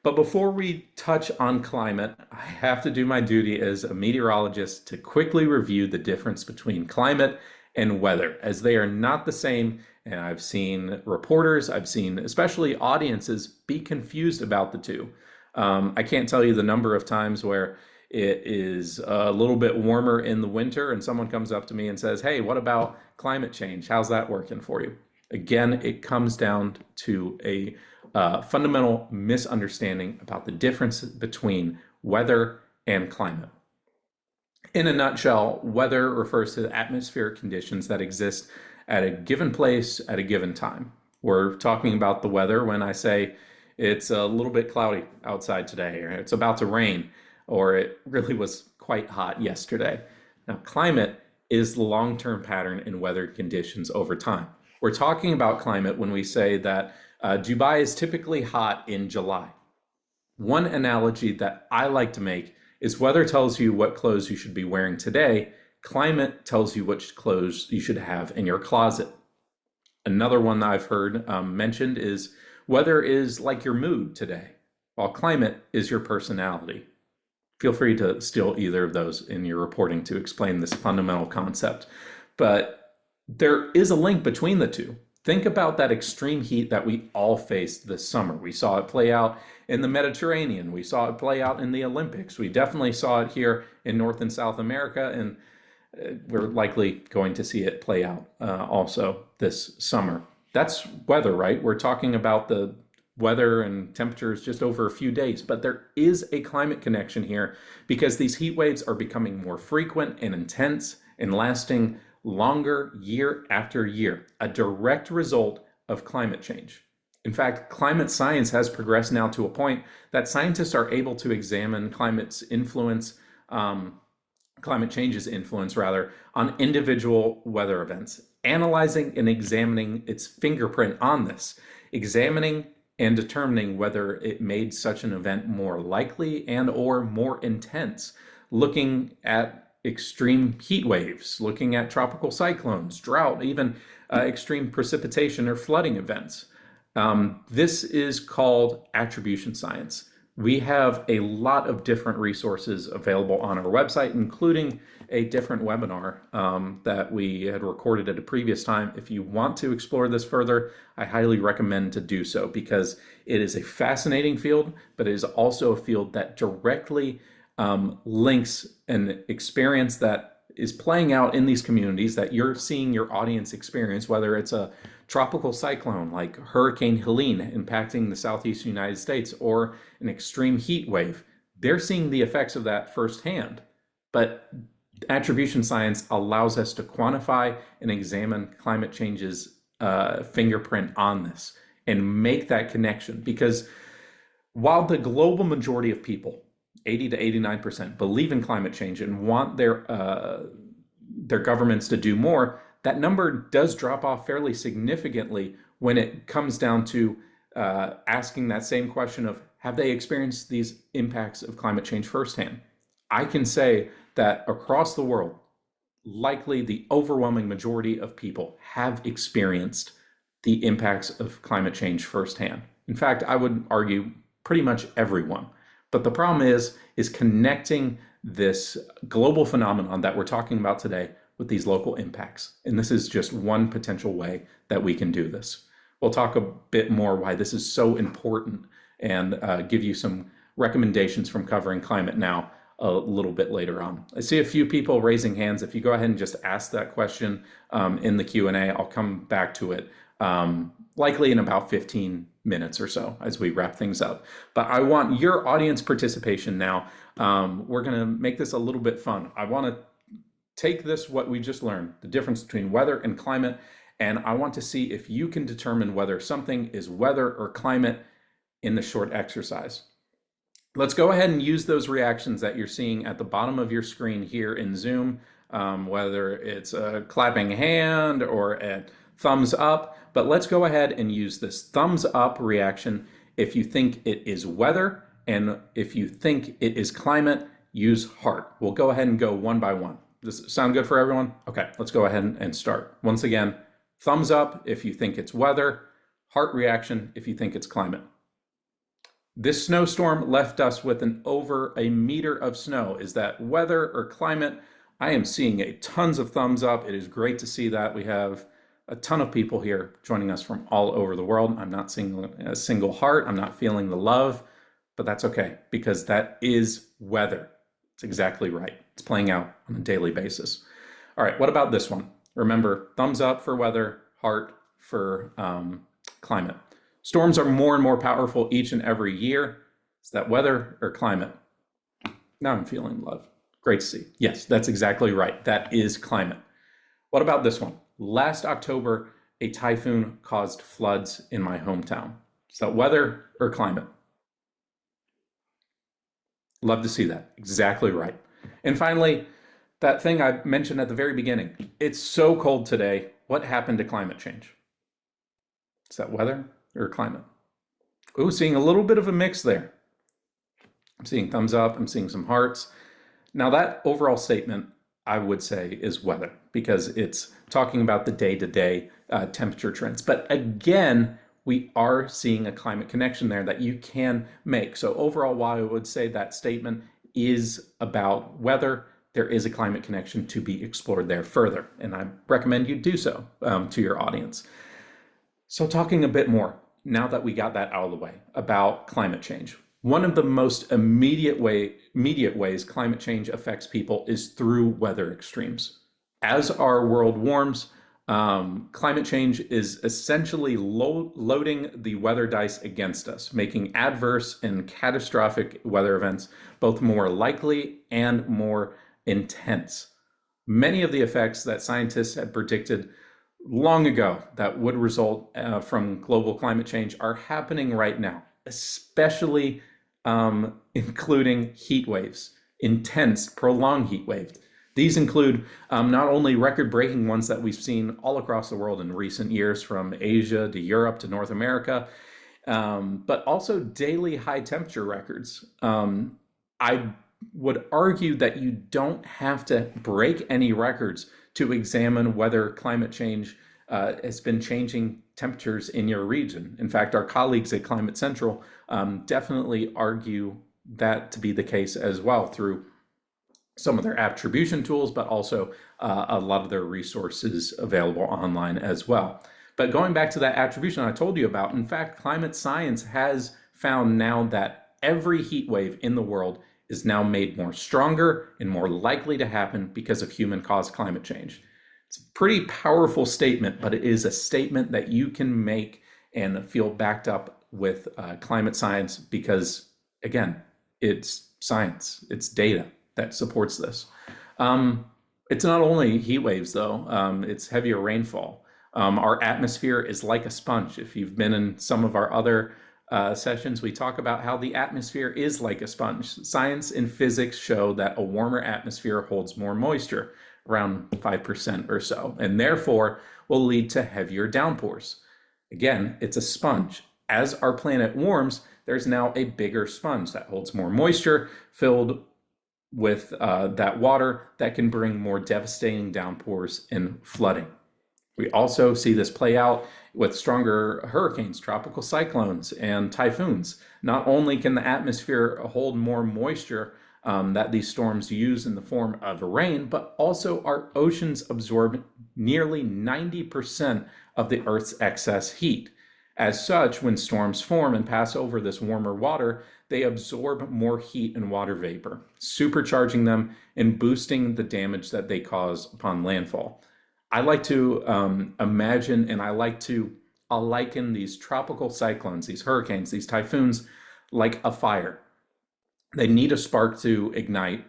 But before we touch on climate, I have to do my duty as a meteorologist to quickly review the difference between climate and weather, as they are not the same. And I've seen reporters, I've seen especially audiences be confused about the two. I can't tell you the number of times where it is a little bit warmer in the winter and someone comes up to me and says, hey, what about climate change? How's that working for you? Again, it comes down to a fundamental misunderstanding about the difference between weather and climate. In a nutshell, weather refers to the atmospheric conditions that exist at a given place at a given time. We're talking about the weather when I say it's a little bit cloudy outside today, or it's about to rain, or it really was quite hot yesterday. Now, climate is the long-term pattern in weather conditions over time. We're talking about climate when we say that Dubai is typically hot in July. One analogy that I like to make is weather tells you what clothes you should be wearing today. Climate tells you which clothes you should have in your closet. Another one that I've heard mentioned is weather is like your mood today, while climate is your personality. Feel free to steal either of those in your reporting to explain this fundamental concept. But there is a link between the two. Think about that extreme heat that we all faced this summer. We saw it play out in the Mediterranean. We saw it play out in the Olympics. We definitely saw it here in North and South America, and we're likely going to see it play out also this summer. That's weather, right? We're talking about the weather and temperatures just over a few days, but there is a climate connection here because these heat waves are becoming more frequent and intense and lasting longer year after year, a direct result of climate change. In fact, climate science has progressed now to a point that scientists are able to examine climate change's influence rather, on individual weather events, analyzing and examining its fingerprint on this, examining and determining whether it made such an event more likely and or more intense, looking at extreme heat waves, looking at tropical cyclones, drought, even extreme precipitation or flooding events. This is called attribution science. We have a lot of different resources available on our website, including a different webinar that we had recorded at a previous time. If you want to explore this further, I highly recommend to do so because it is a fascinating field, but it is also a field that directly links an experience that is playing out in these communities that you're seeing your audience experience, whether it's a tropical cyclone like Hurricane Helene impacting the southeast United States or an extreme heat wave. They're seeing the effects of that firsthand. But attribution science allows us to quantify and examine climate change's fingerprint on this and make that connection. Because while the global majority of people, 80 to 89%, believe in climate change and want their governments to do more, that number does drop off fairly significantly when it comes down to asking that same question of, have they experienced these impacts of climate change firsthand? I can say that across the world, likely the overwhelming majority of people have experienced the impacts of climate change firsthand. In fact, I would argue pretty much everyone. But the problem is connecting this global phenomenon that we're talking about today with these local impacts. And this is just one potential way that we can do this. We'll talk a bit more why this is so important and give you some recommendations from Covering Climate Now a little bit later on. I see a few people raising hands. If you go ahead and just ask that question in the Q&A, I'll come back to it likely in about 15 minutes or so as we wrap things up. But I want your audience participation now. We're going to make this a little bit fun. I want to take this, what we just learned, the difference between weather and climate, and I want to see if you can determine whether something is weather or climate in the short exercise. Let's go ahead and use those reactions that you're seeing at the bottom of your screen here in Zoom, whether it's a clapping hand or a thumbs up, but let's go ahead and use this thumbs up reaction if you think it is weather, and if you think it is climate, use heart. We'll go ahead and go one by one. Does it sound good for everyone? Okay, let's go ahead and start. Once again, thumbs up if you think it's weather, heart reaction if you think it's climate. This snowstorm left us with over a meter of snow. Is that weather or climate? I am seeing tons of thumbs up. It is great to see that. We have a ton of people here joining us from all over the world. I'm not seeing a single heart. I'm not feeling the love, but that's okay because that is weather. It's exactly right. It's playing out on a daily basis. All right, what about this one? Remember, thumbs up for weather, heart for climate. Storms are more and more powerful each and every year. Is that weather or climate? Now I'm feeling love. Great to see. Yes, that's exactly right. That is climate. What about this one? Last October, a typhoon caused floods in my hometown. Is that weather or climate? Love to see that. Exactly right. And finally, that thing I mentioned at the very beginning. It's so cold today. What happened to climate change? Is that weather or climate? Ooh, seeing a little bit of a mix there. I'm seeing thumbs up, I'm seeing some hearts. Now, that overall statement, I would say, is weather because it's talking about the day-to-day temperature trends. But again, we are seeing a climate connection there that you can make. So overall, while I would say that statement is about weather, there is a climate connection to be explored there further. And I recommend you do so to your audience. So talking a bit more, now that we got that out of the way, about climate change. One of the most immediate ways climate change affects people is through weather extremes. As our world warms, climate change is essentially loading the weather dice against us, making adverse and catastrophic weather events both more likely and more intense. Many of the effects that scientists had predicted long ago that would result from global climate change are happening right now, especially including heat waves, intense, prolonged heat waves. These include not only record-breaking ones that we've seen all across the world in recent years, from Asia to Europe to North America, but also daily high temperature records. I would argue that you don't have to break any records to examine whether climate change has been changing temperatures in your region. In fact, our colleagues at Climate Central definitely argue that to be the case as well through some of their attribution tools, but also a lot of their resources available online as well. But going back to that attribution I told you about, in fact, climate science has found now that every heat wave in the world is now made more stronger and more likely to happen because of human-caused climate change. It's a pretty powerful statement, but it is a statement that you can make and feel backed up with climate science because, again, it's science, it's data that supports this. It's not only heat waves, though, it's heavier rainfall. Our atmosphere is like a sponge. If you've been in some of our other sessions, we talk about how the atmosphere is like a sponge. Science and physics show that a warmer atmosphere holds more moisture, around 5% or so, and therefore will lead to heavier downpours. Again, it's a sponge. As our planet warms, there's now a bigger sponge that holds more moisture filled with that water that can bring more devastating downpours and flooding. We also see this play out with stronger hurricanes, tropical cyclones, and typhoons. Not only can the atmosphere hold more moisture that these storms use in the form of rain, but also our oceans absorb nearly 90% of the Earth's excess heat. As such, when storms form and pass over this warmer water, they absorb more heat and water vapor, supercharging them and boosting the damage that they cause upon landfall. I like to imagine and I like to liken these tropical cyclones, these hurricanes, these typhoons, like a fire. They need a spark to ignite,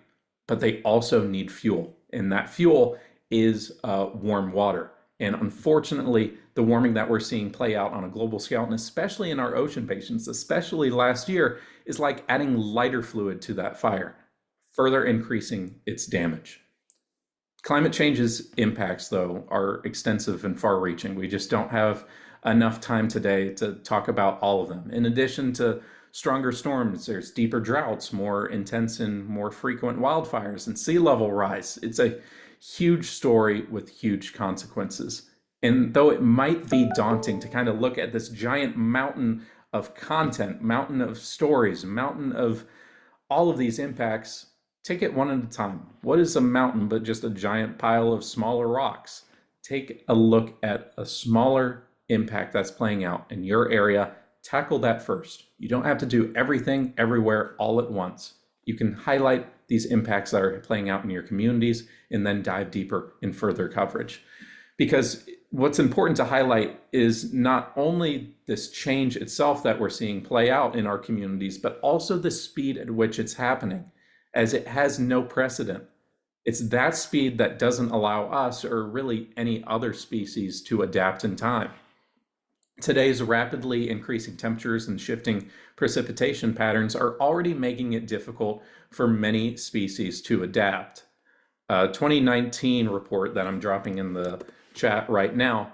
but they also need fuel. And that fuel is warm water. And unfortunately, the warming that we're seeing play out on a global scale, and especially in our ocean basins, especially last year, is like adding lighter fluid to that fire, further increasing its damage. Climate change's impacts, though, are extensive and far-reaching. We just don't have enough time today to talk about all of them. In addition to stronger storms, there's deeper droughts, more intense and more frequent wildfires, and sea level rise. It's a huge story with huge consequences. And though it might be daunting to kind of look at this giant mountain of content, mountain of stories, mountain of all of these impacts, take it one at a time. What is a mountain but just a giant pile of smaller rocks? Take a look at a smaller impact that's playing out in your area. Tackle that first. You don't have to do everything everywhere all at once. You can highlight these impacts that are playing out in your communities and then dive deeper in further coverage. Because what's important to highlight is not only this change itself that we're seeing play out in our communities, but also the speed at which it's happening, as it has no precedent. It's that speed that doesn't allow us, or really any other species, to adapt in time. Today's rapidly increasing temperatures and shifting precipitation patterns are already making it difficult for many species to adapt. A 2019 report that I'm dropping in the chat right now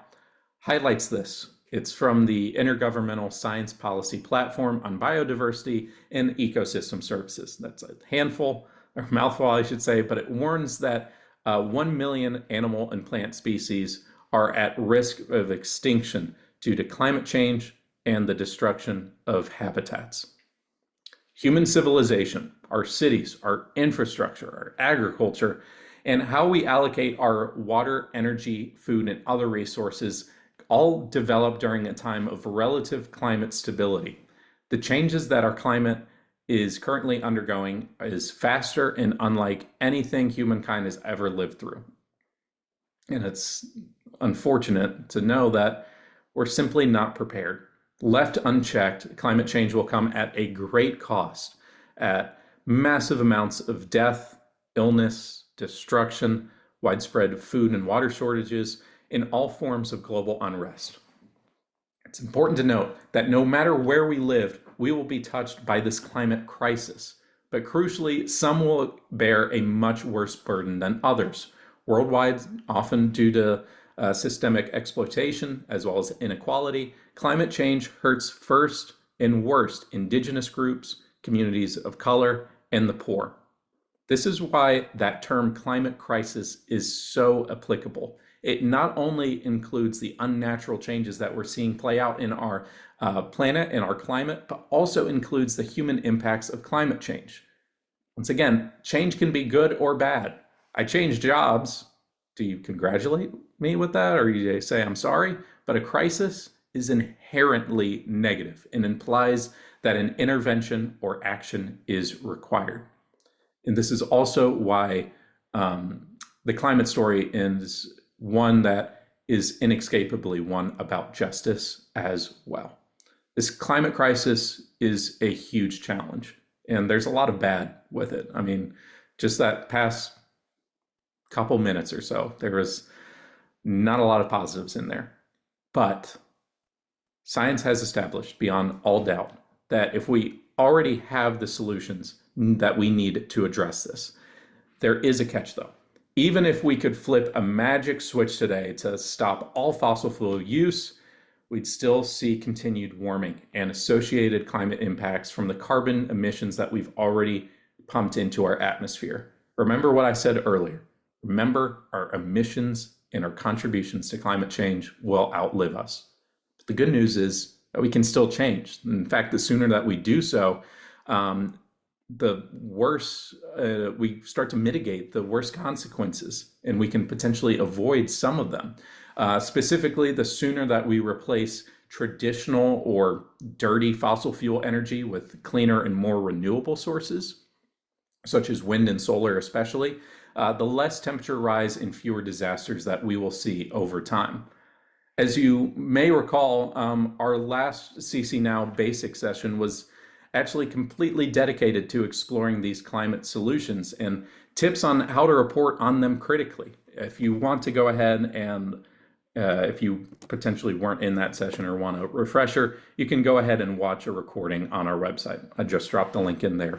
highlights this. It's from the Intergovernmental Science Policy Platform on Biodiversity and Ecosystem Services. That's a handful, or mouthful, I should say, but it warns that 1 million animal and plant species are at risk of extinction due to climate change and the destruction of habitats. Human civilization, our cities, our infrastructure, our agriculture, and how we allocate our water, energy, food, and other resources all developed during a time of relative climate stability. The changes that our climate is currently undergoing is faster and unlike anything humankind has ever lived through. And it's unfortunate to know that we're simply not prepared. Left unchecked, climate change will come at a great cost, at massive amounts of death, illness, destruction, widespread food and water shortages, in all forms of global unrest. It's important to note that no matter where we live, we will be touched by this climate crisis. But crucially, some will bear a much worse burden than others. Worldwide, often due to systemic exploitation as well as inequality, climate change hurts first and worst indigenous groups, communities of color, and the poor. This is why that term climate crisis is so applicable. It not only includes the unnatural changes that we're seeing play out in our planet and our climate, but also includes the human impacts of climate change. Once again, change can be good or bad. I changed jobs. Do you congratulate me with that, or you say I'm sorry? But a crisis is inherently negative and implies that an intervention or action is required. And this is also why the climate story is one that is inescapably one about justice as well. This climate crisis is a huge challenge, and there's a lot of bad with it. I mean, just that past couple minutes or so, there was not a lot of positives in there. But science has established beyond all doubt that if we already have the solutions that we need to address this, there is a catch though. Even if we could flip a magic switch today to stop all fossil fuel use, we'd still see continued warming and associated climate impacts from the carbon emissions that we've already pumped into our atmosphere. Remember what I said earlier. Remember, our emissions and our contributions to climate change will outlive us. But the good news is that we can still change. In fact, the sooner that we do so, the worse we start to mitigate the worst consequences, and we can potentially avoid some of them. Specifically, the sooner that we replace traditional or dirty fossil fuel energy with cleaner and more renewable sources, such as wind and solar especially, the less temperature rise and fewer disasters that we will see over time. As you may recall, our last CCNow basic session was actually completely dedicated to exploring these climate solutions and tips on how to report on them critically. If you want to go ahead and if you potentially weren't in that session or want a refresher, you can go ahead and watch a recording on our website. I just dropped the link in there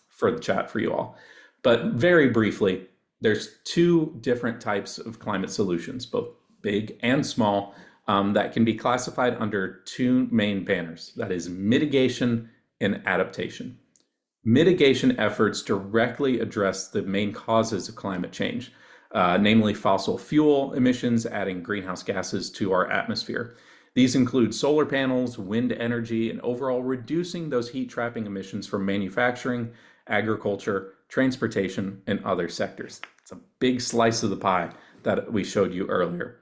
for the chat for you all. But very briefly, there's two different types of climate solutions, both big and small, that can be classified under two main banners. That is mitigation and adaptation. Mitigation efforts directly address the main causes of climate change, namely fossil fuel emissions, adding greenhouse gases to our atmosphere. These include solar panels, wind energy, and overall reducing those heat trapping emissions from manufacturing, agriculture, transportation, and other sectors. It's a big slice of the pie that we showed you earlier.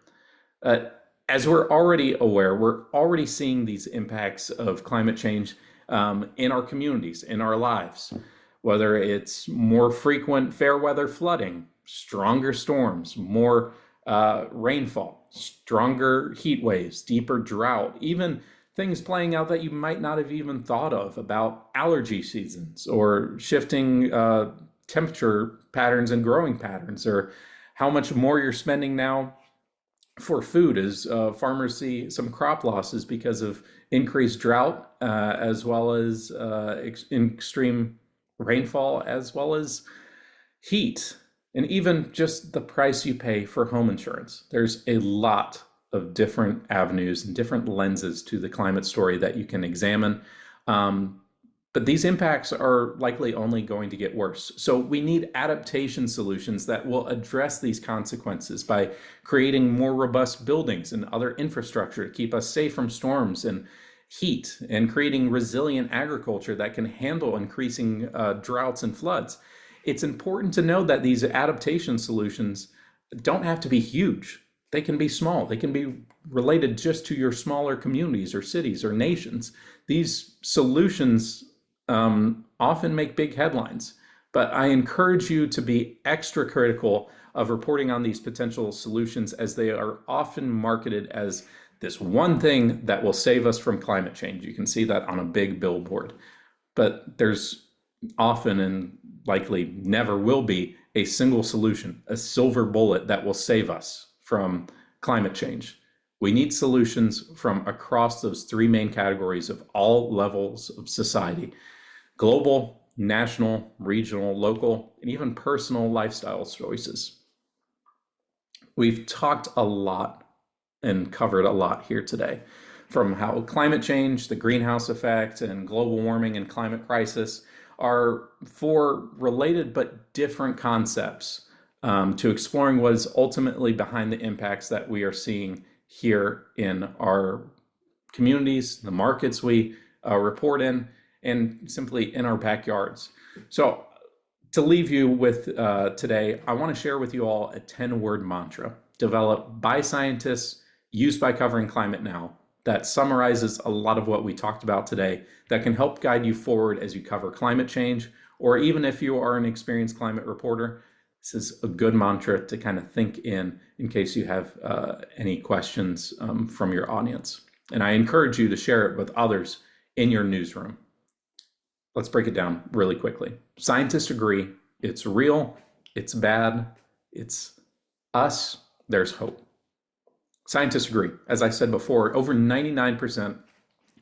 As we're already aware, we're already seeing these impacts of climate change in our communities, in our lives, whether it's more frequent fair weather flooding, stronger storms, more rainfall, stronger heat waves, deeper drought, even things playing out that you might not have even thought of about allergy seasons or shifting temperature patterns and growing patterns, or how much more you're spending now for food as farmers see some crop losses because of increased drought, as well as extreme rainfall, as well as heat, and even just the price you pay for home insurance. There's a lot of different avenues and different lenses to the climate story that you can examine. But these impacts are likely only going to get worse. So we need adaptation solutions that will address these consequences by creating more robust buildings and other infrastructure to keep us safe from storms and heat, and creating resilient agriculture that can handle increasing droughts and floods. It's important to know that these adaptation solutions don't have to be huge. They can be small. They can be related just to your smaller communities or cities or nations. These solutions often make big headlines, but I encourage you to be extra critical of reporting on these potential solutions, as they are often marketed as this one thing that will save us from climate change. You can see that on a big billboard, but there's often, and likely never will be, a single solution, a silver bullet that will save us from climate change. We need solutions from across those three main categories of all levels of society: global, national, regional, local, and even personal lifestyle choices. We've talked a lot and covered a lot here today, from how climate change, the greenhouse effect, and global warming and climate crisis are four related but different concepts, to exploring what is ultimately behind the impacts that we are seeing here in our communities, the markets we report in, and simply in our backyards. So to leave you with today, I want to share with you all a 10-word mantra developed by scientists, used by Covering Climate Now, that summarizes a lot of what we talked about today, that can help guide you forward as you cover climate change, or even if you are an experienced climate reporter. This is a good mantra to kind of think in case you have any questions from your audience. And I encourage you to share it with others in your newsroom. Let's break it down really quickly. Scientists agree it's real, it's bad, it's us, there's hope. Scientists agree. As I said before, over 99%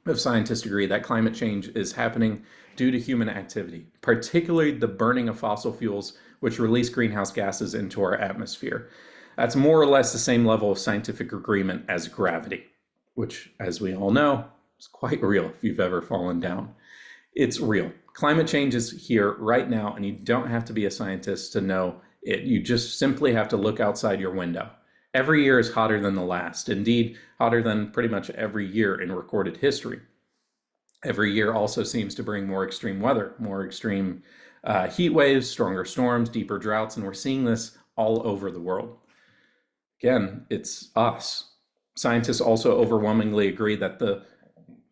of scientists agree that climate change is happening due to human activity, particularly the burning of fossil fuels, which release greenhouse gases into our atmosphere. That's more or less the same level of scientific agreement as gravity, which, as we all know, is quite real if you've ever fallen down. It's real. Climate change is here right now, and you don't have to be a scientist to know it. You just simply have to look outside your window. Every year is hotter than the last, indeed, hotter than pretty much every year in recorded history. Every year also seems to bring more extreme weather, more extreme heat waves, stronger storms, deeper droughts, and we're seeing this all over the world. Again, it's us. Scientists also overwhelmingly agree that the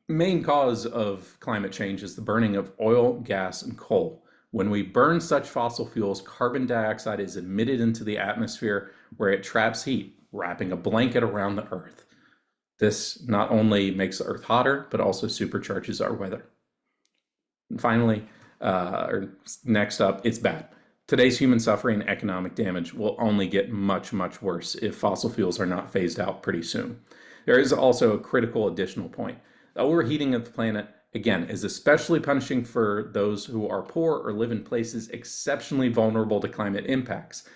main cause of climate change is the burning of oil, gas, and coal. When we burn such fossil fuels, carbon dioxide is emitted into the atmosphere, where it traps heat, wrapping a blanket around the Earth. This not only makes the Earth hotter, but also supercharges our weather. And finally, or next up, it's bad. Today's human suffering and economic damage will only get much, much worse if fossil fuels are not phased out pretty soon. There is also a critical additional point. The overheating of the planet, again, is especially punishing for those who are poor or live in places exceptionally vulnerable to climate impacts.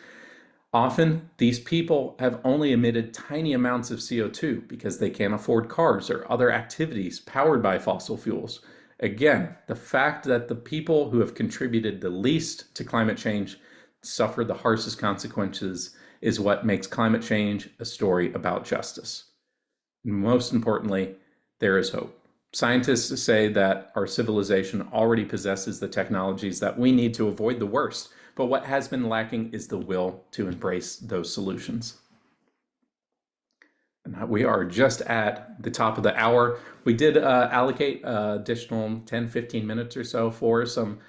Often, these people have only emitted tiny amounts of CO2 because they can't afford cars or other activities powered by fossil fuels. Again, the fact that the people who have contributed the least to climate change suffer the harshest consequences is what makes climate change a story about justice. And most importantly, there is hope. Scientists say that our civilization already possesses the technologies that we need to avoid the worst, but what has been lacking is the will to embrace those solutions. And we are just at the top of the hour. We did allocate additional 10, 15 minutes or so for some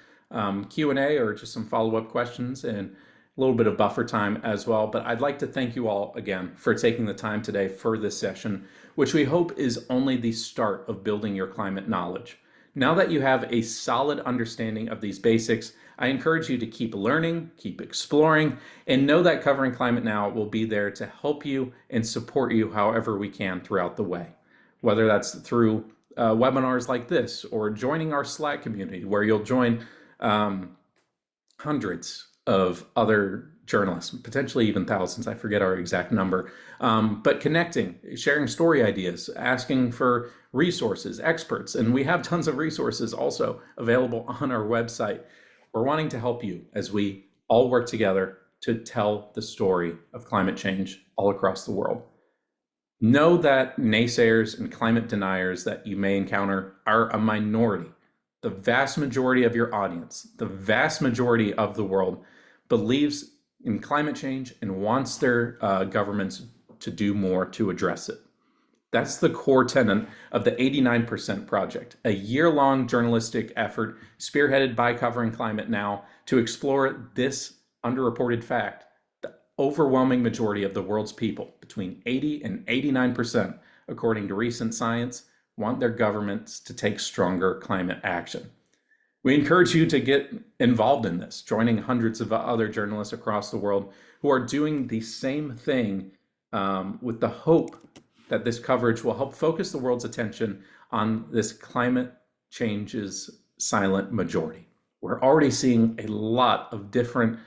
Q&A or just some follow-up questions, and a little bit of buffer time as well. But I'd like to thank you all again for taking the time today for this session, which we hope is only the start of building your climate knowledge. Now that you have a solid understanding of these basics, I encourage you to keep learning, keep exploring, and know that Covering Climate Now will be there to help you and support you however we can throughout the way. Whether that's through webinars like this, or joining our Slack community, where you'll join hundreds of other journalists, potentially even thousands. I forget our exact number. But connecting, sharing story ideas, asking for resources, experts, and we have tons of resources also available on our website. We're wanting to help you as we all work together to tell the story of climate change all across the world. Know that naysayers and climate deniers that you may encounter are a minority. The vast majority of your audience, the vast majority of the world, believes in climate change and wants their governments to do more to address it. That's the core tenet of the 89% Project, a year-long journalistic effort spearheaded by Covering Climate Now to explore this underreported fact. The overwhelming majority of the world's people, between 80 and 89%, according to recent science, want their governments to take stronger climate action. We encourage you to get involved in this, joining hundreds of other journalists across the world who are doing the same thing with the hope that this coverage will help focus the world's attention on this climate change's silent majority. We're already seeing a lot of different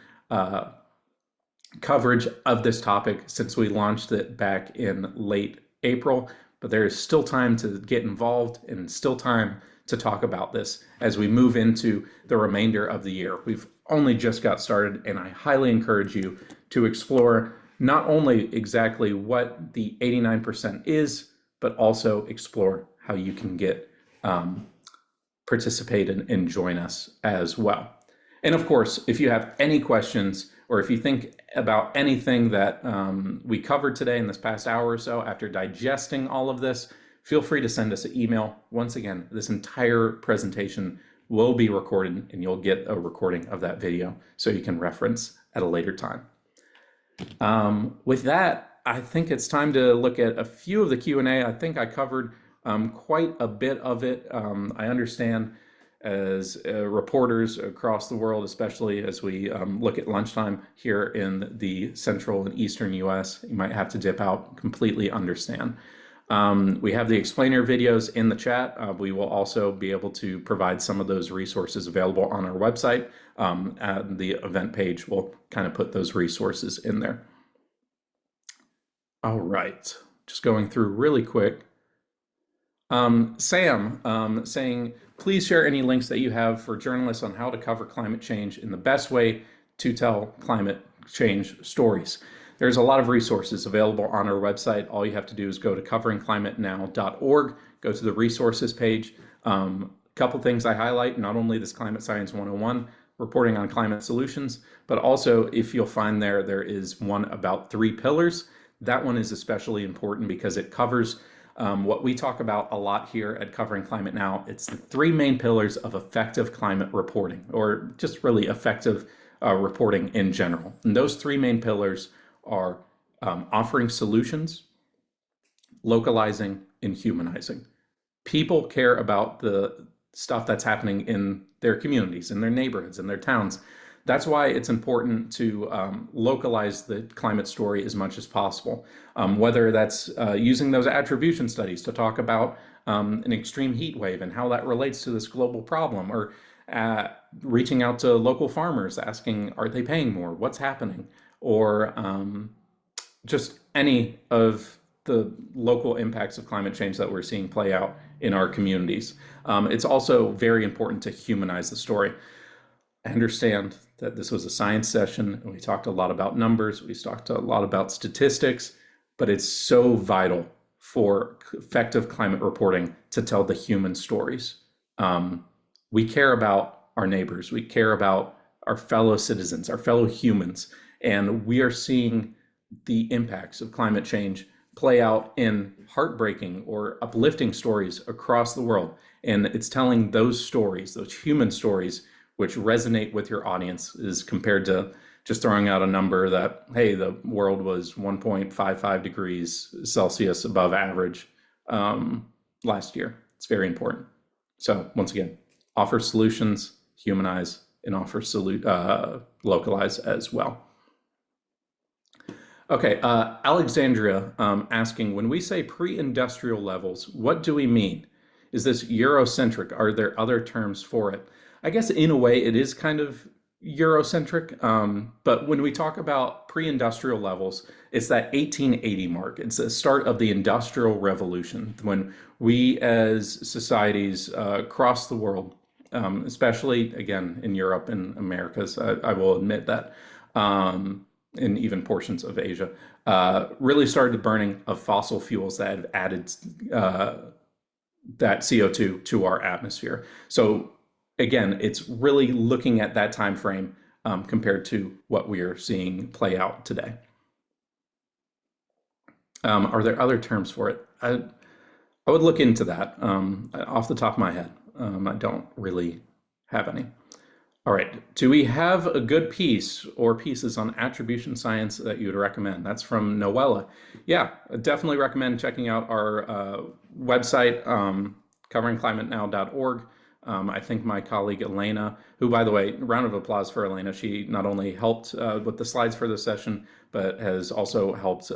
coverage of this topic since we launched it back in late April, but there is still time to get involved and still time to talk about this as we move into the remainder of the year. We've only just got started, and I highly encourage you to explore not only exactly what the 89% is, but also explore how you can get participate and join us as well. And of course, if you have any questions or if you think about anything that we covered today in this past hour or so after digesting all of this, feel free to send us an email. Once again, this entire presentation will be recorded and you'll get a recording of that video so you can reference at a later time. With that, I think it's time to look at a few of the Q&A. I think I covered quite a bit of it. I understand as reporters across the world, especially as we look at lunchtime here in the central and eastern US, you might have to dip out, completely understand. We have the explainer videos in the chat. We will also be able to provide some of those resources available on our website. And the event page will kind of put those resources in there. All right, just going through really quick. Sam saying, please share any links that you have for journalists on how to cover climate change in the best way to tell climate change stories. There's a lot of resources available on our website. All you have to do is go to coveringclimatenow.org, go to the resources page. Couple things I highlight, not only this Climate Science 101, reporting on climate solutions, but also if you'll find there is one about 3 pillars. That one is especially important because it covers what we talk about a lot here at Covering Climate Now. It's the 3 main pillars of effective climate reporting, or just really effective reporting in general. And those 3 main pillars are offering solutions, localizing, and humanizing. People care about the stuff that's happening in their communities, in their neighborhoods, in their towns. That's why it's important to localize the climate story as much as possible, whether that's using those attribution studies to talk about an extreme heat wave and how that relates to this global problem, or reaching out to local farmers asking, are they paying more? What's happening? Or just any of the local impacts of climate change that we're seeing play out in our communities. It's also very important to humanize the story. I understand that this was a science session and we talked a lot about numbers, we talked a lot about statistics, but it's so vital for effective climate reporting to tell the human stories. We care about our neighbors, we care about our fellow citizens, our fellow humans, and we are seeing the impacts of climate change play out in heartbreaking or uplifting stories across the world. And it's telling those stories, those human stories, which resonate with your audience, is compared to just throwing out a number that, hey, the world was 1.55 degrees Celsius above average last year. It's very important. So once again, offer solutions, humanize, and offer localize as well. Okay, Alexandria asking, when we say pre-industrial levels, what do we mean? Is this Eurocentric? Are there other terms for it? I guess in a way it is kind of Eurocentric, but when we talk about pre-industrial levels, it's that 1880 mark. It's the start of the Industrial Revolution when we as societies across the world, especially again in Europe and Americas, I will admit that, and even portions of Asia, really started the burning of fossil fuels that have added that CO2 to our atmosphere. So again, it's really looking at that time frame compared to what we are seeing play out today. Are there other terms for it? I would look into that. Off the top of my head, I don't really have any. All right, do we have a good piece or pieces on attribution science that you would recommend? That's from Noella. Yeah, I definitely recommend checking out our website, coveringclimatenow.org. I think my colleague Elena, who, by the way, round of applause for Elena, she not only helped with the slides for this session, but has also helped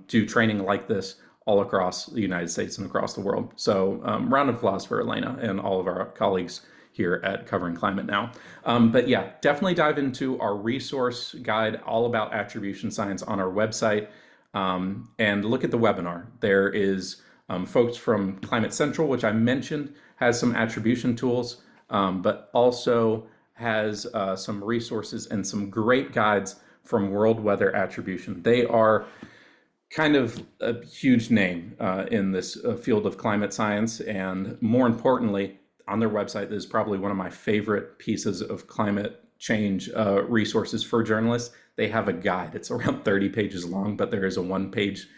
do training like this all across the United States and across the world. So round of applause for Elena and all of our colleagues here at Covering Climate Now. But yeah, definitely dive into our resource guide all about attribution science on our website, and look at the webinar. There is folks from Climate Central, which I mentioned, has some attribution tools, but also has some resources and some great guides from World Weather Attribution. They are kind of a huge name in this field of climate science, and more importantly, on their website is probably one of my favorite pieces of climate change resources for journalists. They have a guide. It's around 30 pages long, but there is a one-page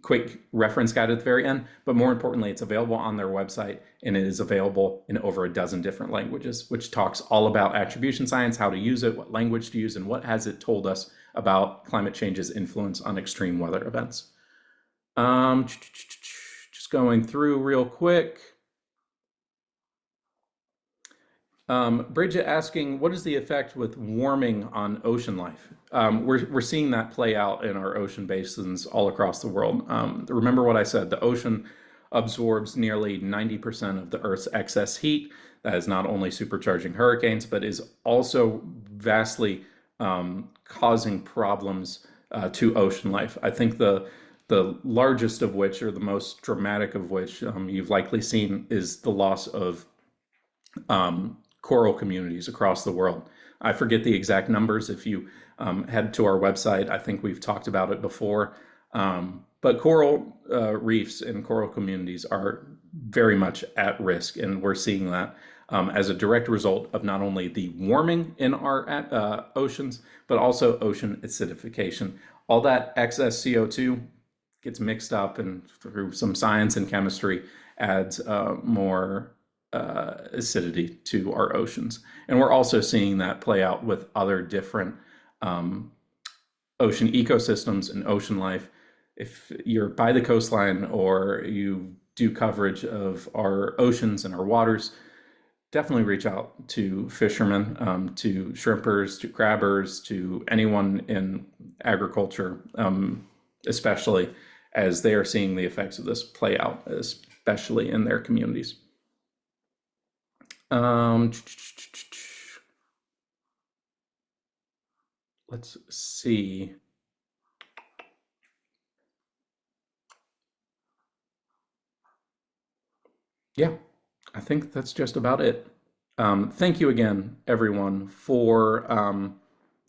quick reference guide at the very end. But more importantly, it's available on their website, and it is available in over a dozen different languages, which talks all about attribution science, how to use it, what language to use, and what has it told us about climate change's influence on extreme weather events. Just going through real quick. Bridget asking, what is the effect with warming on ocean life? We're seeing that play out in our ocean basins all across the world. Remember what I said, the ocean absorbs nearly 90% of the Earth's excess heat. That is not only supercharging hurricanes, but is also vastly causing problems to ocean life. I think the largest of which, or the most dramatic of which, you've likely seen is the loss of coral communities across the world. I forget the exact numbers. If you head to our website, I think we've talked about it before. But coral reefs and coral communities are very much at risk, and we're seeing that as a direct result of not only the warming in our oceans, but also ocean acidification. All that excess CO2 gets mixed up, and through some science and chemistry adds more acidity to our oceans. And we're also seeing that play out with other different ocean ecosystems and ocean life. If you're by the coastline or you do coverage of our oceans and our waters, definitely reach out to fishermen, to shrimpers, to crabbers, to anyone in agriculture, especially as they are seeing the effects of this play out, especially in their communities. Let's see. Yeah, I think that's just about it. Thank you again, everyone, for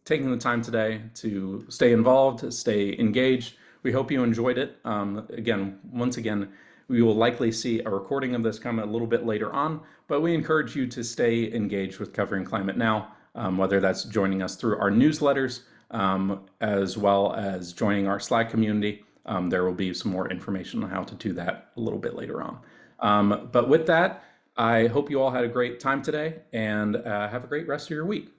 taking the time today to stay involved, stay engaged. We hope you enjoyed it. Once again, we will likely see a recording of this come a little bit later on, but we encourage you to stay engaged with Covering Climate Now, whether that's joining us through our newsletters, as well as joining our Slack community. There will be some more information on how to do that a little bit later on. But with that, I hope you all had a great time today, and have a great rest of your week.